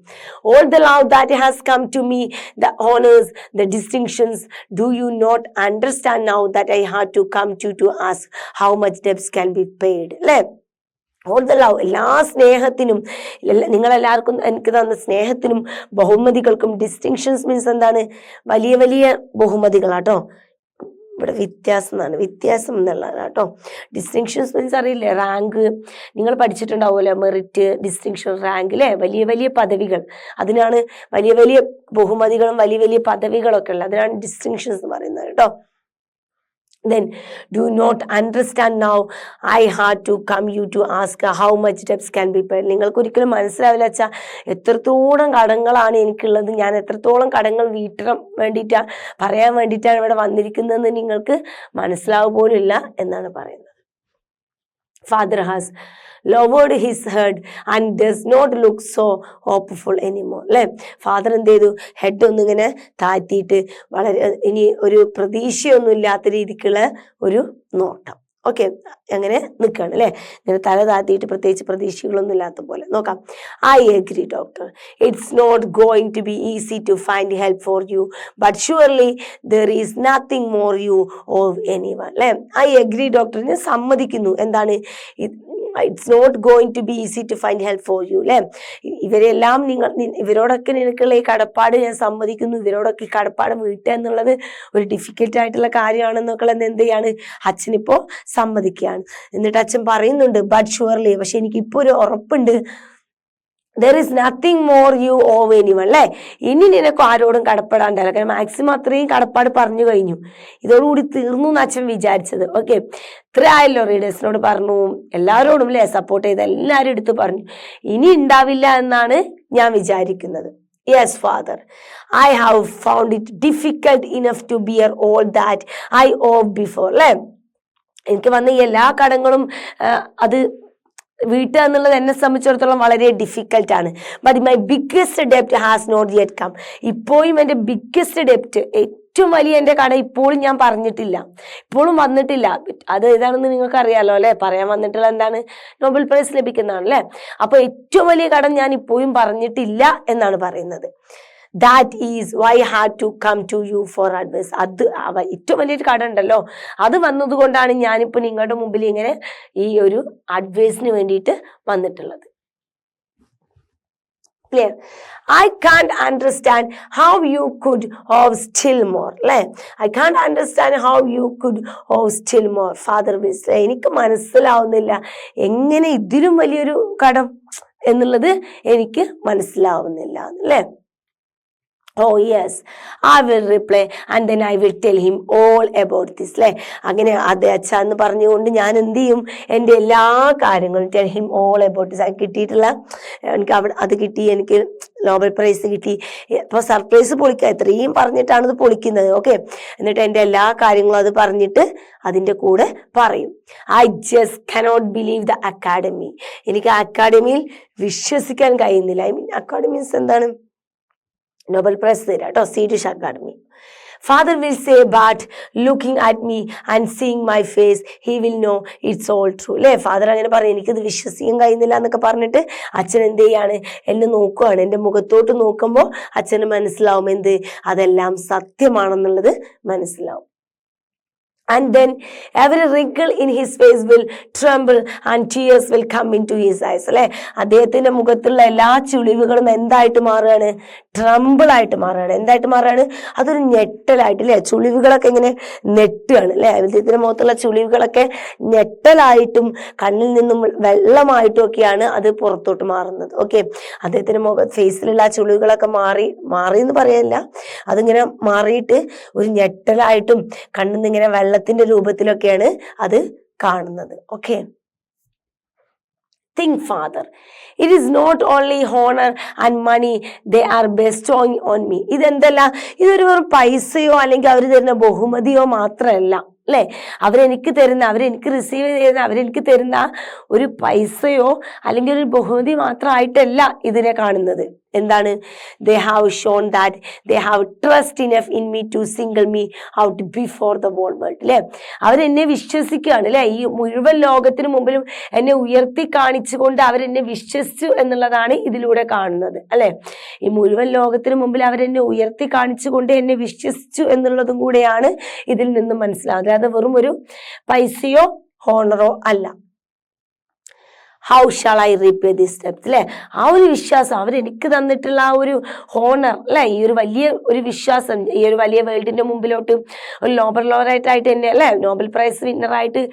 All the love that has come to me, the honors, the distinctions, do you not understand now that I had to come to ask how much debts can be paid? All the love, എല്ലാ സ്നേഹത്തിനും, നിങ്ങളെല്ലാവർക്കും എനിക്ക് തന്ന സ്നേഹത്തിനും ബഹുമതികൾക്കും. Distinctions means എന്താണ്? വലിയ വലിയ ബഹുമതികളാട്ടോ. ഇവിടെ വ്യത്യാസം എന്നുള്ളതാണ് കേട്ടോ. ഡിസ്റ്റിങ്ഷൻസ് മീൻസ് അറിയില്ലേ, റാങ്ക്. നിങ്ങൾ പഠിച്ചിട്ടുണ്ടാവുമല്ലോ, മെറിറ്റ്, ഡിസ്റ്റിങ്ഷൻ, റാങ്ക്, വലിയ വലിയ പദവികൾ. അതിനാണ് വലിയ വലിയ ബഹുമതികളും വലിയ വലിയ പദവികളൊക്കെ ഉള്ളത്. അതിനാണ് ഡിസ്റ്റിങ്ഷൻസ് എന്ന് പറയുന്നത് കേട്ടോ. Then do not understand now I had to come you to ask how much debts can be paid. നിങ്ങൾക്ക് ഒരിക്കലും മനസ്സിലാവില്ല വെച്ചാൽ എത്രത്തോളം കടങ്ങളാണ് എനിക്കുള്ളത്, ഞാൻ എത്രത്തോളം കടങ്ങൾ വീട്ടാൻ വേണ്ടിയിട്ടാണ് പറയാൻ വേണ്ടിയിട്ടാണ് ഇവിടെ വന്നിരിക്കുന്നതെന്ന് നിങ്ങൾക്ക് മനസ്സിലാവുക പോലും ഇല്ല എന്നാണ് പറയുന്നത്. Father has lowered his head and does not look so hopeful anymore. Father എന്ത് ചെയ്തു? ഹെഡ് ഒന്നിങ്ങനെ താഴ്ത്തിയിട്ട് വളരെ ഇനി ഒരു പ്രതീക്ഷയൊന്നും ഇല്ലാത്ത രീതിക്കുള്ള ഒരു നോട്ടം. ഓക്കെ, അങ്ങനെ നിൽക്കുകയാണ് ഇങ്ങനെ തല താഴ്ത്തിയിട്ട് പ്രത്യേകിച്ച് പ്രതീക്ഷകളൊന്നും ഇല്ലാത്ത പോലെ. നോക്കാം. I agree, doctor. It's not going to be easy to find help for you, but surely there is nothing more you owe anyone. I agree, doctor. ഞാൻ സമ്മതിക്കുന്നു. എന്താണ്? It's not going to be easy to find help for you. ഇവരെല്ലാം ഇവരോടൊക്കെ നിനക്കുള്ള ഈ കടപ്പാട് ഞാൻ സമ്മതിക്കുന്നു. ഇവരോടൊക്കെ ഈ കടപ്പാട് വീട്ടുക എന്നുള്ളത് ഒരു ഡിഫിക്കൽട്ട് ആയിട്ടുള്ള കാര്യമാണെന്നൊക്കെ എന്ത് ചെയ്യാണ് അച്ഛനിപ്പോ സമ്മതിക്കുകയാണ്. എന്നിട്ട് അച്ഛൻ പറയുന്നുണ്ട്, ബട്ട് ഷുവർലി, പക്ഷെ എനിക്കിപ്പോ ഒരു ഉറപ്പുണ്ട്, there is nothing more you owe anyone. ഇനി നിനക്ക് ആരോടും കടപ്പെടാണ്ടല്ല. കാരണം മാക്സിമം അത്രയും കടപ്പാട് പറഞ്ഞു കഴിഞ്ഞു. ഇതോടുകൂടി തീർന്നു എന്ന് അച്ഛൻ വിചാരിച്ചത്. ഓക്കെ, ഇത്ര ആയല്ലോ. റീഡേഴ്സിനോട് പറഞ്ഞു, എല്ലാവരോടും സപ്പോർട്ട് ചെയ്ത് എല്ലാവരും എടുത്ത് പറഞ്ഞു. ഇനി ഉണ്ടാവില്ല എന്നാണ് ഞാൻ വിചാരിക്കുന്നത്. Yes, Father, I have found it difficult enough to bear all that I owe before. എനിക്ക് വന്ന എല്ലാ കടങ്ങളും അത് വീട്ടുക എന്നുള്ളത് എന്നെ സംബന്ധിച്ചിടത്തോളം വളരെ ഡിഫിക്കൽട്ടാണ്. ബട്ട് മൈ ബിഗ്ഗസ്റ്റ് ഡെപ്റ്റ് ഹാസ് നോട്ട് യെറ്റ് കം. ഇപ്പോഴും എൻ്റെ ബിഗ്ഗസ്റ്റ് ഡെപ്റ്റ്, ഏറ്റവും വലിയ എൻ്റെ കട ഇപ്പോഴും ഞാൻ പറഞ്ഞിട്ടില്ല, ഇപ്പോഴും വന്നിട്ടില്ല. അത് ഏതാണെന്ന് നിങ്ങൾക്ക് അറിയാലോ പറയാൻ വന്നിട്ടുള്ള എന്താണ്? നോബൽ പ്രൈസ് ലഭിക്കുന്നതാണ് അപ്പൊ ഏറ്റവും വലിയ കടം ഞാൻ ഇപ്പോഴും പറഞ്ഞിട്ടില്ല എന്നാണ് പറയുന്നത്. That is why I had to come to you for advice. അത് ഏറ്റവും വലിയൊരു കട ഉണ്ടല്ലോ, അത് വന്നതുകൊണ്ടാണ് ഞാനിപ്പോ നിങ്ങളുടെ മുമ്പിൽ ഇങ്ങനെ ഈ ഒരു അഡ്വൈസിന് വേണ്ടിയിട്ട് വന്നിട്ടുള്ളത്. Clear? I can't understand how you could owe still more. I can't understand how you could owe still more. Father will say, എനിക്ക് മനസ്സിലാവുന്നില്ല എങ്ങനെ ഇതിലും വലിയൊരു കടം എന്നുള്ളത് എനിക്ക് മനസ്സിലാവുന്നില്ല അല്ലേ. Oh yes, I will reply and then I will tell him all about this. അങ്ങനെ അതെ അച്ഛ എന്ന് പറഞ്ഞുകൊണ്ട് ഞാൻ എന്ത് ചെയ്യും? എൻ്റെ എല്ലാ കാര്യങ്ങളും tell him all about this. കിട്ടിയിട്ടുള്ള എനിക്ക് അവിടെ അത് കിട്ടി, എനിക്ക് നോബൽ പ്രൈസ് കിട്ടി. ഇപ്പൊ സർപ്രൈസ് പൊളിക്കുക, ഇത്രയും പറഞ്ഞിട്ടാണ് ഇത് പൊളിക്കുന്നത്. ഓക്കെ, എന്നിട്ട് എൻ്റെ എല്ലാ കാര്യങ്ങളും അത് പറഞ്ഞിട്ട് അതിൻ്റെ കൂടെ പറയും. I just cannot believe the academy. എനിക്ക് അക്കാഡമിയിൽ വിശ്വസിക്കാൻ കഴിയുന്നില്ല. I mean അക്കാഡമീസ് എന്താണ്? നോബൽ പ്രൈസ് തരാം കേട്ടോ, Swedish academy. Father will say, but looking at me and seeing my face, he will know it's all true. Father അങ്ങനെ പറയും, എനിക്കത് വിശ്വസിക്കാൻ കഴിയുന്നില്ല എന്നൊക്കെ പറഞ്ഞിട്ട് അച്ഛൻ എന്ത് ചെയ്യാണ്? എന്നെ നോക്കുകയാണ്. എൻ്റെ മുഖത്തോട്ട് നോക്കുമ്പോൾ അച്ഛന് മനസ്സിലാവും എന്ത്? അതെല്ലാം സത്യമാണെന്നുള്ളത് മനസ്സിലാവും. And then every wrinkle in his face will tremble and tears will come into his eyes. അല്ലെ, അദ്ദേഹത്തിന്റെ മുഖത്തുള്ള എല്ലാ ചുളിവുകളും എന്തായിട്ട് മാറുകയാണ്? ട്രംബിൾ ആയിട്ട് മാറുകയാണ്. എന്തായിട്ട് മാറുകയാണ്? അതൊരു ഞെട്ടലായിട്ട്, അല്ലെ, ചുളിവുകളൊക്കെ ഇങ്ങനെ നെട്ടുകയാണ്, അല്ലെ, അദ്ദേഹത്തിന്റെ മുഖത്തുള്ള ചുളിവുകളൊക്കെ ഞെട്ടലായിട്ടും കണ്ണിൽ നിന്നും വെള്ളമായിട്ടും ഒക്കെയാണ് അത് പുറത്തോട്ട് മാറുന്നത്. ഓക്കെ, അദ്ദേഹത്തിന്റെ ഫേസിലുള്ള ആ ചുളിവുകളൊക്കെ മാറി എന്ന് പറയല്ല, അതിങ്ങനെ മാറിയിട്ട് ഒരു ഞെട്ടലായിട്ടും കണ്ണിൽ നിന്ന് ഇങ്ങനെ വെള്ളത്തിന്റെ രൂപത്തിലൊക്കെയാണ് അത് കാണുന്നത്. Okay, think, Father, it is not only honor and money they are bestowing on me. ഇതെന്തല്ല, ഇതൊരു വെറും പൈസയോ അല്ലെങ്കിൽ അവർ തരുന്ന ബഹുമതിയോ മാത്രമല്ല, അല്ലെ, അവരെനിക്ക് റിസീവ് ചെയ്യുന്ന, അവരെനിക്ക് തരുന്ന ഒരു പൈസയോ അല്ലെങ്കിൽ ഒരു ബഹുമതി മാത്രമായിട്ടല്ല ഇതിനെ കാണുന്നത്. എന്താണ്? they have shown that they have trust enough in me to single me out before the whole world. അല്ലെ, അവരെന്നെ വിശ്വസിക്കുകയാണ്, അല്ലെ, ഈ മുഴുവൻ ലോകത്തിന് മുമ്പിലും എന്നെ ഉയർത്തി കാണിച്ചുകൊണ്ട് അവരെന്നെ വിശ്വസിച്ചു എന്നുള്ളതാണ് ഇതിലൂടെ കാണുന്നത്. അല്ലെ, ഈ മുഴുവൻ ലോകത്തിന് മുമ്പിൽ അവരെന്നെ ഉയർത്തി കാണിച്ചുകൊണ്ട് എന്നെ വിശ്വസിച്ചു എന്നുള്ളതും കൂടെയാണ് ഇതിൽ നിന്നും മനസ്സിലാവുന്നത്. അത് വെറും ഒരു പൈസയോ ഹോണറോ അല്ല. How shawl I repay this depth, അല്ലെ, ആ ഒരു വിശ്വാസം, അവരെനിക്ക് തന്നിട്ടുള്ള ആ ഒരു ഹോണർ, അല്ലെ, ഈ ഒരു വലിയ ഒരു വിശ്വാസം, ഈ ഒരു വലിയ വേൾഡിന്റെ മുമ്പിലോട്ട് ഒരു നോബൽ ലോറേറ്റ് എന്നെ, അല്ലെ, നോബൽ പ്രൈസ് വിന്നറായിട്ട്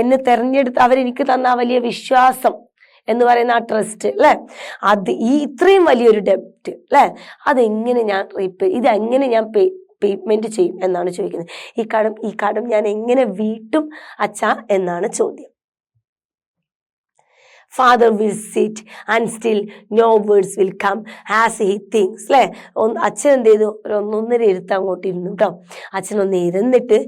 എന്നെ തെരഞ്ഞെടുത്ത് അവരെനിക്ക് തന്ന ആ വലിയ വിശ്വാസം എന്ന് പറയുന്ന ആ ട്രസ്റ്റ്, അല്ലെ, അത് ഈ ഇത്രയും വലിയൊരു ഡെപ്റ്റ്, അല്ലെ, അതെങ്ങനെ ഞാൻ ഇതെങ്ങനെ ഞാൻ പേയ്മെന്റ് ചെയ്യും എന്നാണ് ചോദിക്കുന്നത്. ഈ കടം ഞാൻ എങ്ങനെ വീട്ടും അച്ഛാ എന്നാണ് ചോദ്യം. Father will sit and still no words will come as he thinks. അല്ലെ, അച്ഛൻ എന്ത് ചെയ്തു? ഒന്നൊന്നര ഇരുത്ത് അങ്ങോട്ട് ഇരുന്നു കേട്ടോ. അച്ഛനൊന്ന് ഇരുന്നിട്ട്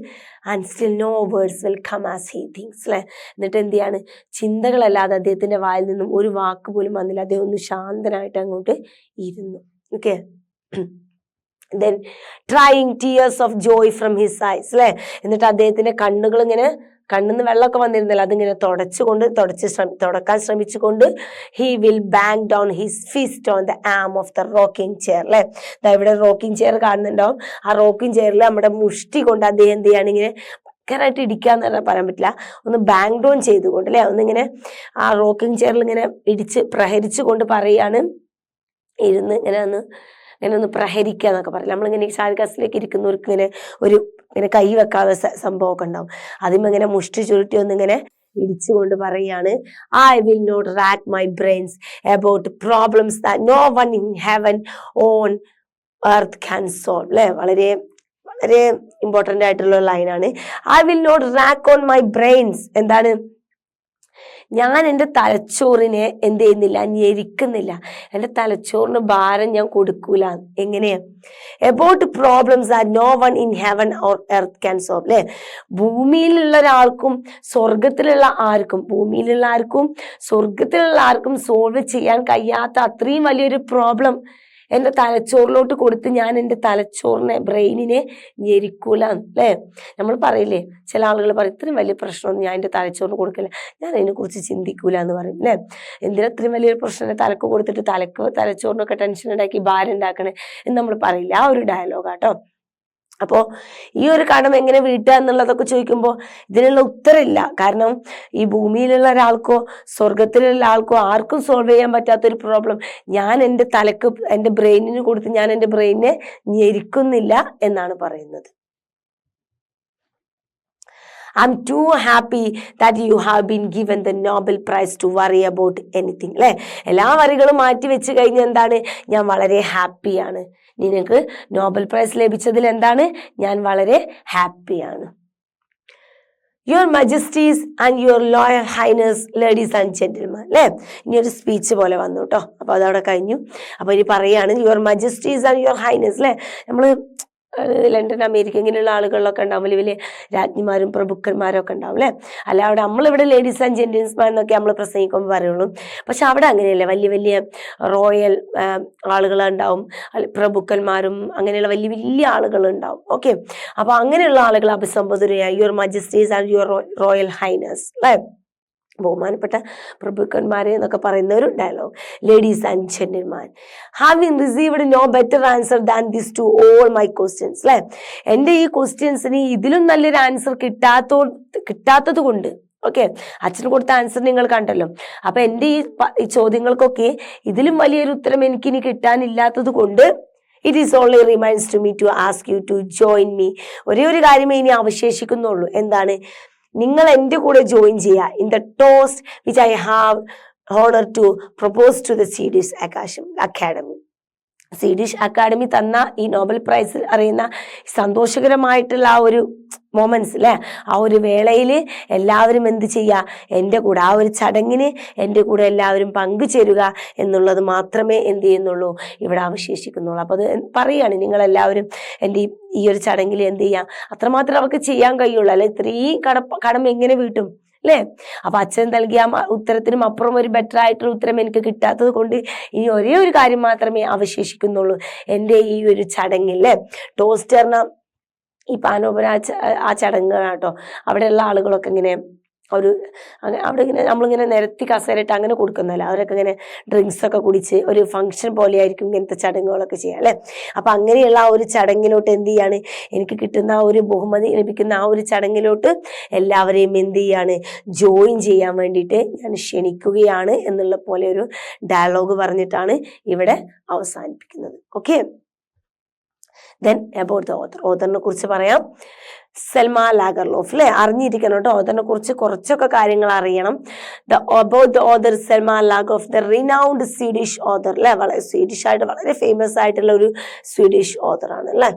and still no words will come as he thinks. അല്ലെ, എന്നിട്ട് എന്ത് ചെയ്യാണ്? ചിന്തകളല്ലാതെ അദ്ദേഹത്തിന്റെ വായിൽ നിന്നും ഒരു വാക്ക് പോലും വന്നില്ല. അദ്ദേഹം ഒന്ന് ശാന്തനായിട്ട് അങ്ങോട്ട് ഇരുന്നു. Okay, then trying tears of joy from his eyes. അല്ലെ, എന്നിട്ട് അദ്ദേഹത്തിന്റെ കണ്ണുകൾ ഇങ്ങനെ, കണ്ണിന്ന് വെള്ളമൊക്കെ വന്നിരുന്നില്ല, അതിങ്ങനെ തുടക്കാൻ ശ്രമിച്ചുകൊണ്ട് he will bang down his fist on the arm of the rocking chair. അല്ലെ, ഇവിടെ റോക്കിംഗ് ചെയർ കാണുന്നുണ്ടാവും. ആ റോക്കിംഗ് ചെയറിൽ നമ്മുടെ മുഷ്ടി കൊണ്ട് അദ്ദേഹം എന്ത് ചെയ്യാണ്? ഇങ്ങനെ ഭയങ്കരമായിട്ട് ഇടിക്കാന്ന് പറഞ്ഞാൽ പറയാൻ പറ്റില്ല, ഒന്ന് ബാങ് ഡൗൺ ചെയ്തുകൊണ്ട്, അല്ലെ, ഒന്നിങ്ങനെ ആ റോക്കിംഗ് ചെയറിൽ ഇങ്ങനെ പ്രഹരിച്ചുകൊണ്ട് പറയാണ്, ഇരുന്ന് ഇങ്ങനെ ഒന്ന് പ്രഹരിക്കുക എന്നൊക്കെ പറയില്ല. നമ്മളിങ്ങനെ ഷാരികാസിലേക്ക് ഇരിക്കുന്നവർക്ക് ഇങ്ങനെ കൈ വെക്കാതെ സംഭവമൊക്കെ ഉണ്ടാവും. അതിന് ഇങ്ങനെ മുഷ്ടി ചുരുട്ടി ഒന്നിങ്ങനെ ഇടിച്ചുകൊണ്ട് പറയാണ്, I will not rack my brains about problems that no one in heaven on earth can solve. അല്ലെ, വളരെ വളരെ ഇമ്പോർട്ടന്റ് ആയിട്ടുള്ള ലൈനാണ്. I will not rack on my brains. എന്താണ്? ഞാൻ എൻ്റെ തലച്ചോറിനെ എന്ത് ചെയ്യുന്നില്ല? ഞെരിക്കുന്നില്ല. എൻ്റെ തലച്ചോറിന് ഭാരം ഞാൻ കൊടുക്കൂല. എങ്ങനെയാ? about problems that no one in heaven or earth can solve. അല്ലെ, ഭൂമിയിലുള്ള ഒരാൾക്കും സ്വർഗത്തിലുള്ള ആർക്കും സോൾവ് ചെയ്യാൻ കഴിയാത്ത അത്രയും വലിയൊരു പ്രോബ്ലം എൻ്റെ തലച്ചോറിലോട്ട് കൊടുത്ത് ഞാൻ എൻ്റെ ബ്രെയിനിനെ ഞെരിക്കൂല. അല്ലേ, നമ്മൾ പറയില്ലേ, ചില ആളുകൾ പറയും ഇത്രയും വലിയ പ്രശ്നമൊന്നും ഞാൻ എൻ്റെ തലച്ചോറിന് കൊടുക്കില്ല, ഞാൻ അതിനെക്കുറിച്ച് ചിന്തിക്കൂല എന്ന് പറയും. അല്ലേ, എന്തിനാ ഇത്രയും വലിയൊരു പ്രശ്നം തലക്ക് കൊടുത്തിട്ട് തലച്ചോറിനൊക്കെ ടെൻഷൻ ഉണ്ടാക്കി ഭാരം ഉണ്ടാക്കണേ എന്ന് നമ്മൾ പറയില്ല. ആ ഒരു ഡയലോഗാട്ടോ. അപ്പോൾ ഈ ഒരു കടം എങ്ങനെ വീട്ടുക എന്നുള്ളതൊക്കെ ചോദിക്കുമ്പോൾ ഇതിനുള്ള ഉത്തരമില്ല. കാരണം ഈ ഭൂമിയിലുള്ള ഒരാൾക്കോ സ്വർഗത്തിലുള്ള ആൾക്കോ ആർക്കും സോൾവ് ചെയ്യാൻ പറ്റാത്തൊരു പ്രോബ്ലം ഞാൻ എൻ്റെ ബ്രെയിനിന് കൊടുത്ത് ഞാൻ എൻ്റെ ബ്രെയിനിനെ ഞെരിക്കുന്നില്ല എന്നാണ് പറയുന്നത്. I'm too happy that you have been given the Nobel Prize to worry about anything. അല്ലെ, എല്ലാ വരികളും മാറ്റി വെച്ച് കഴിഞ്ഞ എന്താണ്? ഞാൻ വളരെ ഹാപ്പിയാണ്. നിനക്ക് നോബൽ പ്രൈസ് ലഭിച്ചതിൽ എന്താണ്? ഞാൻ വളരെ ഹാപ്പിയാണ്. Your majesties and your loyal highness ladies and gentleman. അല്ലെ, ഇനി ഒരു സ്പീച്ച് പോലെ വന്നു കേട്ടോ. അപ്പൊ അതവിടെ കഴിഞ്ഞു. അപ്പൊ ഇനി പറയാണ് your majesties and your highness. അല്ലെ, നമ്മള് ലണ്ടൻ അമേരിക്ക ഇങ്ങനെയുള്ള ആളുകളിലൊക്കെ ഉണ്ടാവും, വലിയ വലിയ രാജ്ഞിമാരും പ്രഭുക്കന്മാരും ഒക്കെ ഉണ്ടാവും. അല്ലെ, അല്ല അവിടെ നമ്മളിവിടെ ലേഡീസ് ആൻഡ് ജെന്റിൽമാൻ എന്നൊക്കെ നമ്മൾ പ്രസംഗിക്കുമ്പോൾ പറയുള്ളൂ. പക്ഷെ അവിടെ അങ്ങനെയല്ല, വലിയ വലിയ റോയൽ ആളുകളുണ്ടാവും, പ്രഭുക്കന്മാരും അങ്ങനെയുള്ള വലിയ വലിയ ആളുകളുണ്ടാവും. ഓക്കെ, അപ്പൊ അങ്ങനെയുള്ള ആളുകൾ അഭിസംബോധന your majesties and your royal highness. അല്ലെ, ബഹുമാനപ്പെട്ട പ്രഭുക്കന്മാരെ എന്നൊക്കെ പറയുന്ന ഒരു dialogue. Ladies and gentleman, having received no better answer than this to all my questions. അല്ലെ, എൻ്റെ ഈ ക്വസ്റ്റ്യൻസിന് ഇതിലും നല്ലൊരു ആൻസർ കിട്ടാത്തത് കൊണ്ട്, ഓക്കെ, അച്ഛന് കൊടുത്ത ആൻസർ നിങ്ങൾ കണ്ടല്ലോ. അപ്പൊ എൻ്റെ ഈ ചോദ്യങ്ങൾക്കൊക്കെ ഇതിലും വലിയൊരു ഉത്തരം എനിക്കിനി കിട്ടാനില്ലാത്തത് കൊണ്ട് it is only reminds to me to ask you to join me. ഒരേ ഒരു കാര്യമേ ഇനി അവശേഷിക്കുന്നുള്ളൂ. എന്താണ്? നിങ്ങൾ എൻ്റെ കൂടെ ജോയിൻ ചെയ്യുക in the toast which I have honour to propose to the Swedish academy. Swedish academy തന്ന ഈ നോബൽ പ്രൈസ് അറിയുന്ന സന്തോഷകരമായിട്ടുള്ള ആ ഒരു മൊമെന്റ്സ് അല്ലെ, ആ ഒരു വേളയിൽ എല്ലാവരും എന്ത് ചെയ്യുക? എൻ്റെ കൂടെ ആ ഒരു ചടങ്ങിന് എൻ്റെ കൂടെ എല്ലാവരും പങ്കുചേരുക എന്നുള്ളത് മാത്രമേ എന്ത് ചെയ്യുന്നുള്ളൂ, ഇവിടെ അവശേഷിക്കുന്നുള്ളൂ. അപ്പോൾ അത് പറയുകയാണ്, നിങ്ങളെല്ലാവരും എൻ്റെ ഈ ഒരു ചടങ്ങിൽ എന്ത് ചെയ്യാം, അത്രമാത്രം അവർക്ക് ചെയ്യാൻ കഴിയുള്ളൂ. അല്ലെ, ഇത്രയും കടം എങ്ങനെ വീട്ടും അല്ലേ? അപ്പൊ അച്ഛൻ നൽകിയ ഉത്തരത്തിനും അപ്പുറം ഒരു ബെറ്റർ ആയിട്ടുള്ള ഉത്തരം എനിക്ക് കിട്ടാത്തത് കൊണ്ട് ഇനി ഒരേ ഒരു കാര്യം മാത്രമേ അവശേഷിക്കുന്നുള്ളൂ എൻ്റെ ഈ ഒരു ചടങ്ങിൽ. ടോസ്റ്ററിന ഈ പാനോപര ആ ചടങ്ങുകളാട്ടോ. അവിടെയുള്ള ആളുകളൊക്കെ ഇങ്ങനെ അവിടെ ഇങ്ങനെ നമ്മളിങ്ങനെ നിരത്തി കസേരയിട്ട് അങ്ങനെ കൊടുക്കുന്നല്ല, അവരൊക്കെ ഇങ്ങനെ ഡ്രിങ്ക്സ് ഒക്കെ കുടിച്ച് ഒരു ഫംഗ്ഷൻ പോലെ ആയിരിക്കും ഇങ്ങനത്തെ ചടങ്ങുകളൊക്കെ ചെയ്യാം അല്ലെ. അപ്പൊ അങ്ങനെയുള്ള ആ ഒരു ചടങ്ങിലോട്ട് എന്ത് ചെയ്യാണ്, എനിക്ക് കിട്ടുന്ന ആ ഒരു ബഹുമതി ലഭിക്കുന്ന ആ ഒരു ചടങ്ങിലോട്ട് എല്ലാവരെയും എന്ത് ചെയ്യാണ്, ജോയിൻ ചെയ്യാൻ വേണ്ടിയിട്ട് ഞാൻ ക്ഷണിക്കുകയാണ് എന്നുള്ള പോലെ ഒരു ഡയലോഗ് പറഞ്ഞിട്ടാണ് ഇവിടെ അവസാനിപ്പിക്കുന്നത്. Okay, then about the author. ഓഥറിനെ കുറിച്ച് പറയാം. സെൽമ ലാഗർലോഫ് അല്ലെ, അറിഞ്ഞിരിക്കണം കേട്ടോ. ഓഥറിനെ കുറിച്ച് കുറച്ചൊക്കെ കാര്യങ്ങൾ അറിയണം. About the author Selma Lagerlof, the renowned Swedish author അല്ലെ, വളരെ സ്വീഡിഷ് ആയിട്ട് വളരെ ഫേമസ് ആയിട്ടുള്ള ഒരു സ്വീഡിഷ് ഓഥറാണ് അല്ലെ.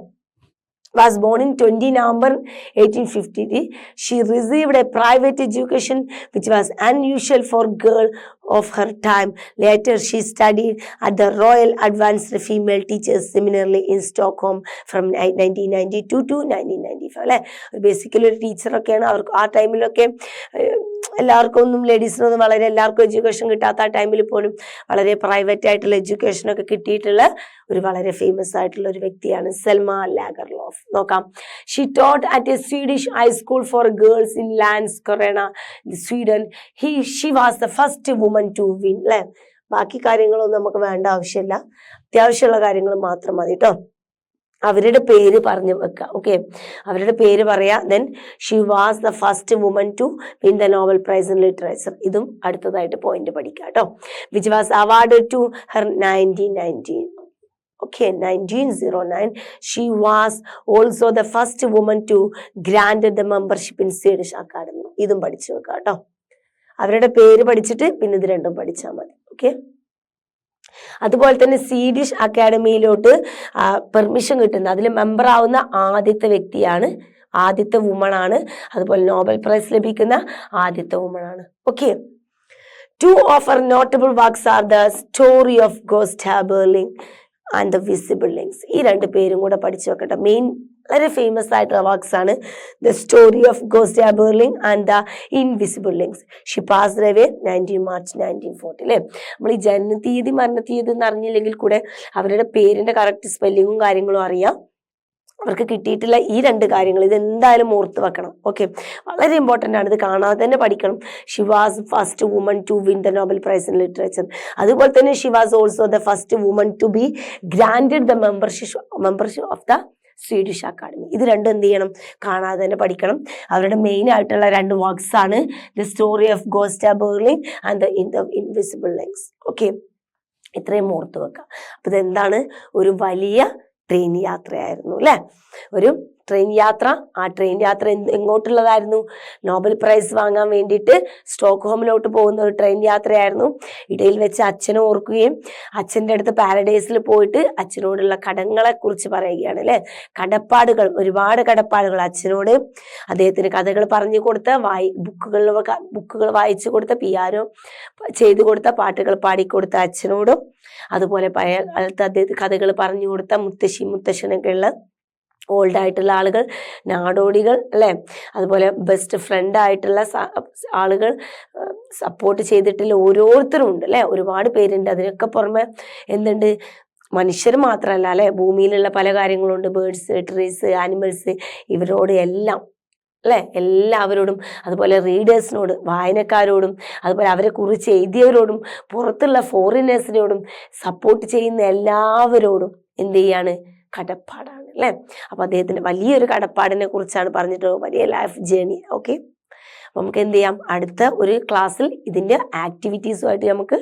was born in 20 November 1853. She received a private education which was unusual for girl of her time. Later she studied at the Royal Advanced Female Teachers Seminary in Stockholm from 1992 to 1995 അല്ലെ. Basically ഒരു ടീച്ചറൊക്കെയാണ്. അവർക്ക് ആ ടൈമിലൊക്കെ എല്ലാവർക്കും ഒന്നും ലേഡീസിനൊന്നും വളരെ എല്ലാവർക്കും education കിട്ടാത്ത ആ ടൈമിൽ പോലും വളരെ പ്രൈവറ്റ് ആയിട്ടുള്ള എഡ്യൂക്കേഷനൊക്കെ കിട്ടിയിട്ടുള്ള ഒരു വളരെ ഫേമസ് ആയിട്ടുള്ള ഒരു വ്യക്തിയാണ് സെൽമ ലാഗർലോഫ്. നോക്കാം. She taught at a Swedish high school for girls in Landskrona, Sweden. She was the first woman to win അല്ലെ. ബാക്കി കാര്യങ്ങളൊന്നും നമുക്ക് വേണ്ട ആവശ്യമില്ല, അത്യാവശ്യമുള്ള കാര്യങ്ങൾ മാത്രം മതി കേട്ടോ. അവരുടെ പേര് പറഞ്ഞു വെക്കുക. ഓക്കെ, അവരുടെ പേര് പറയാ. Then she was the first woman to win the Nobel prize in literature. ഇതും അടുത്തതായിട്ട് പോയിന്റ് പഠിക്കുക കേട്ടോ. Which was award to her 1919. Okay, 1909. She was also the first woman to grant the membership in Swedish Academy. ഇതും പഠിച്ചു വെക്കുക കേട്ടോ. അവരുടെ പേര് പഠിച്ചിട്ട് പിന്നെ ഇത് രണ്ടും പഠിച്ചാൽ മതി. ഓക്കെ, അതുപോലെ തന്നെ സ്വീഡിഷ് അക്കാഡമിയിലോട്ട് പെർമിഷൻ കിട്ടുന്ന, അതിൽ മെമ്പർ ആവുന്ന ആദ്യത്തെ വ്യക്തിയാണ്, ആദ്യത്തെ വുമൺ ആണ്. അതുപോലെ നോബൽ പ്രൈസ് ലഭിക്കുന്ന ആദ്യത്തെ വുമൺ ആണ്. Okay, two of her notable works are the story of Gosta Berling and the visible links. ഈ രണ്ട് പേരും കൂടെ പഠിച്ചു വെക്കട്ടെ. മെയിൻ വളരെ ഫേമസ് ആയിട്ടുള്ള വർക്ക്സ് ആണ് the story of Gosta Berling and the invisible links. She passed away 19 March 1940 അല്ലേ. നമ്മൾ ഈ ജനനത്തീയതി മരണത്തീയതി എന്ന് അറിഞ്ഞില്ലെങ്കിൽ കൂടെ അവരുടെ പേരിന്റെ കറക്റ്റ് സ്പെല്ലിങ്ങും കാര്യങ്ങളും അറിയാം. അവർക്ക് കിട്ടിയിട്ടുള്ള ഈ രണ്ട് കാര്യങ്ങൾ ഇതെന്തായാലും ഓർത്ത് വെക്കണം. ഓക്കെ, വളരെ ഇമ്പോർട്ടൻ്റ് ആണ്, ഇത് കാണാതെ തന്നെ പഠിക്കണം. She was first woman to win the Nobel prize in literature. അതുപോലെ തന്നെ she was also the first woman to be granted the membership of the Swedish academy. ഇത് രണ്ടും എന്ത് ചെയ്യണം, കാണാതെ തന്നെ പഠിക്കണം. അവരുടെ മെയിൻ ആയിട്ടുള്ള രണ്ട് വർക്ക്സ് ആണ് the story of Gosta Berling and the invisible links. Okay, ഇത്രയും ഓർത്ത് വെക്കാം. അപ്പൊ ഇതെന്താണ്, ഒരു വലിയ ട്രെയിൻ യാത്രയായിരുന്നു അല്ലെ. ഒരു ട്രെയിൻ യാത്ര. ആ ട്രെയിൻ യാത്ര എങ്ങോട്ടുള്ളതായിരുന്നു? നോബൽ പ്രൈസ് വാങ്ങാൻ വേണ്ടിയിട്ട് സ്റ്റോക്ക്ഹോമിലോട്ട് പോകുന്ന ഒരു ട്രെയിൻ യാത്രയായിരുന്നു. ഇടയിൽ വെച്ച് അച്ഛനെ ഓർക്കുകയും അച്ഛൻ്റെ അടുത്ത് പാരഡൈസിൽ പോയിട്ട് അച്ഛനോടുള്ള കടങ്ങളെ കുറിച്ച് പറയുകയാണ് അല്ലെ. കടപ്പാടുകൾ, ഒരുപാട് കടപ്പാടുകൾ അച്ഛനോട്. അദ്ദേഹത്തിന് കഥകൾ പറഞ്ഞു കൊടുത്ത, ബുക്കുകൾ വായിച്ചു കൊടുത്ത, പിയാനോ ചെയ്തു കൊടുത്ത, പാട്ടുകൾ പാടിക്കൊടുത്ത അച്ഛനോടും, അതുപോലെ പഴയ കാലത്ത് അദ്ദേഹത്തിന് കഥകൾ പറഞ്ഞു കൊടുത്ത മുത്തശ്ശനൊക്കെ ഉള്ള ഓൾഡ് ആയിട്ടുള്ള ആളുകൾ, നാടോടികൾ അല്ലെ, അതുപോലെ ബെസ്റ്റ് ഫ്രണ്ട് ആയിട്ടുള്ള ആളുകൾ, സപ്പോർട്ട് ചെയ്തിട്ടുള്ള ഓരോരുത്തരും ഉണ്ട് അല്ലെ. ഒരുപാട് പേരുണ്ട്. അതിനൊക്കെ പുറമെ എന്തുണ്ട്, മനുഷ്യർ മാത്രമല്ല അല്ലെ, ഭൂമിയിലുള്ള പല കാര്യങ്ങളുണ്ട്. ബേർഡ്സ്, ട്രീസ്, ആനിമൽസ്, ഇവരോട് എല്ലാം അല്ലെ? എല്ലാവരോടും, അതുപോലെ റീഡേഴ്സിനോട്, വായനക്കാരോടും, അതുപോലെ അവരെ കുറിച്ച് എഴുതിയവരോടും, പുറത്തുള്ള ഫോറിനേഴ്സിനോടും, സപ്പോർട്ട് ചെയ്യുന്ന എല്ലാവരോടും എന്ത് ചെയ്യാണ്? കടപ്പാടാണ്, അല്ലെ? അപ്പൊ അദ്ദേഹത്തിന്റെ വലിയൊരു കടപ്പാടിനെ കുറിച്ചാണ് പറഞ്ഞിട്ടുള്ളത്, വലിയ ലൈഫ് ജേണി. ഓക്കെ, നമുക്ക് എന്ത് ചെയ്യാം? അടുത്ത ഒരു ക്ലാസ്സിൽ ഇതിന്റെ ആക്ടിവിറ്റീസുമായിട്ട് നമുക്ക്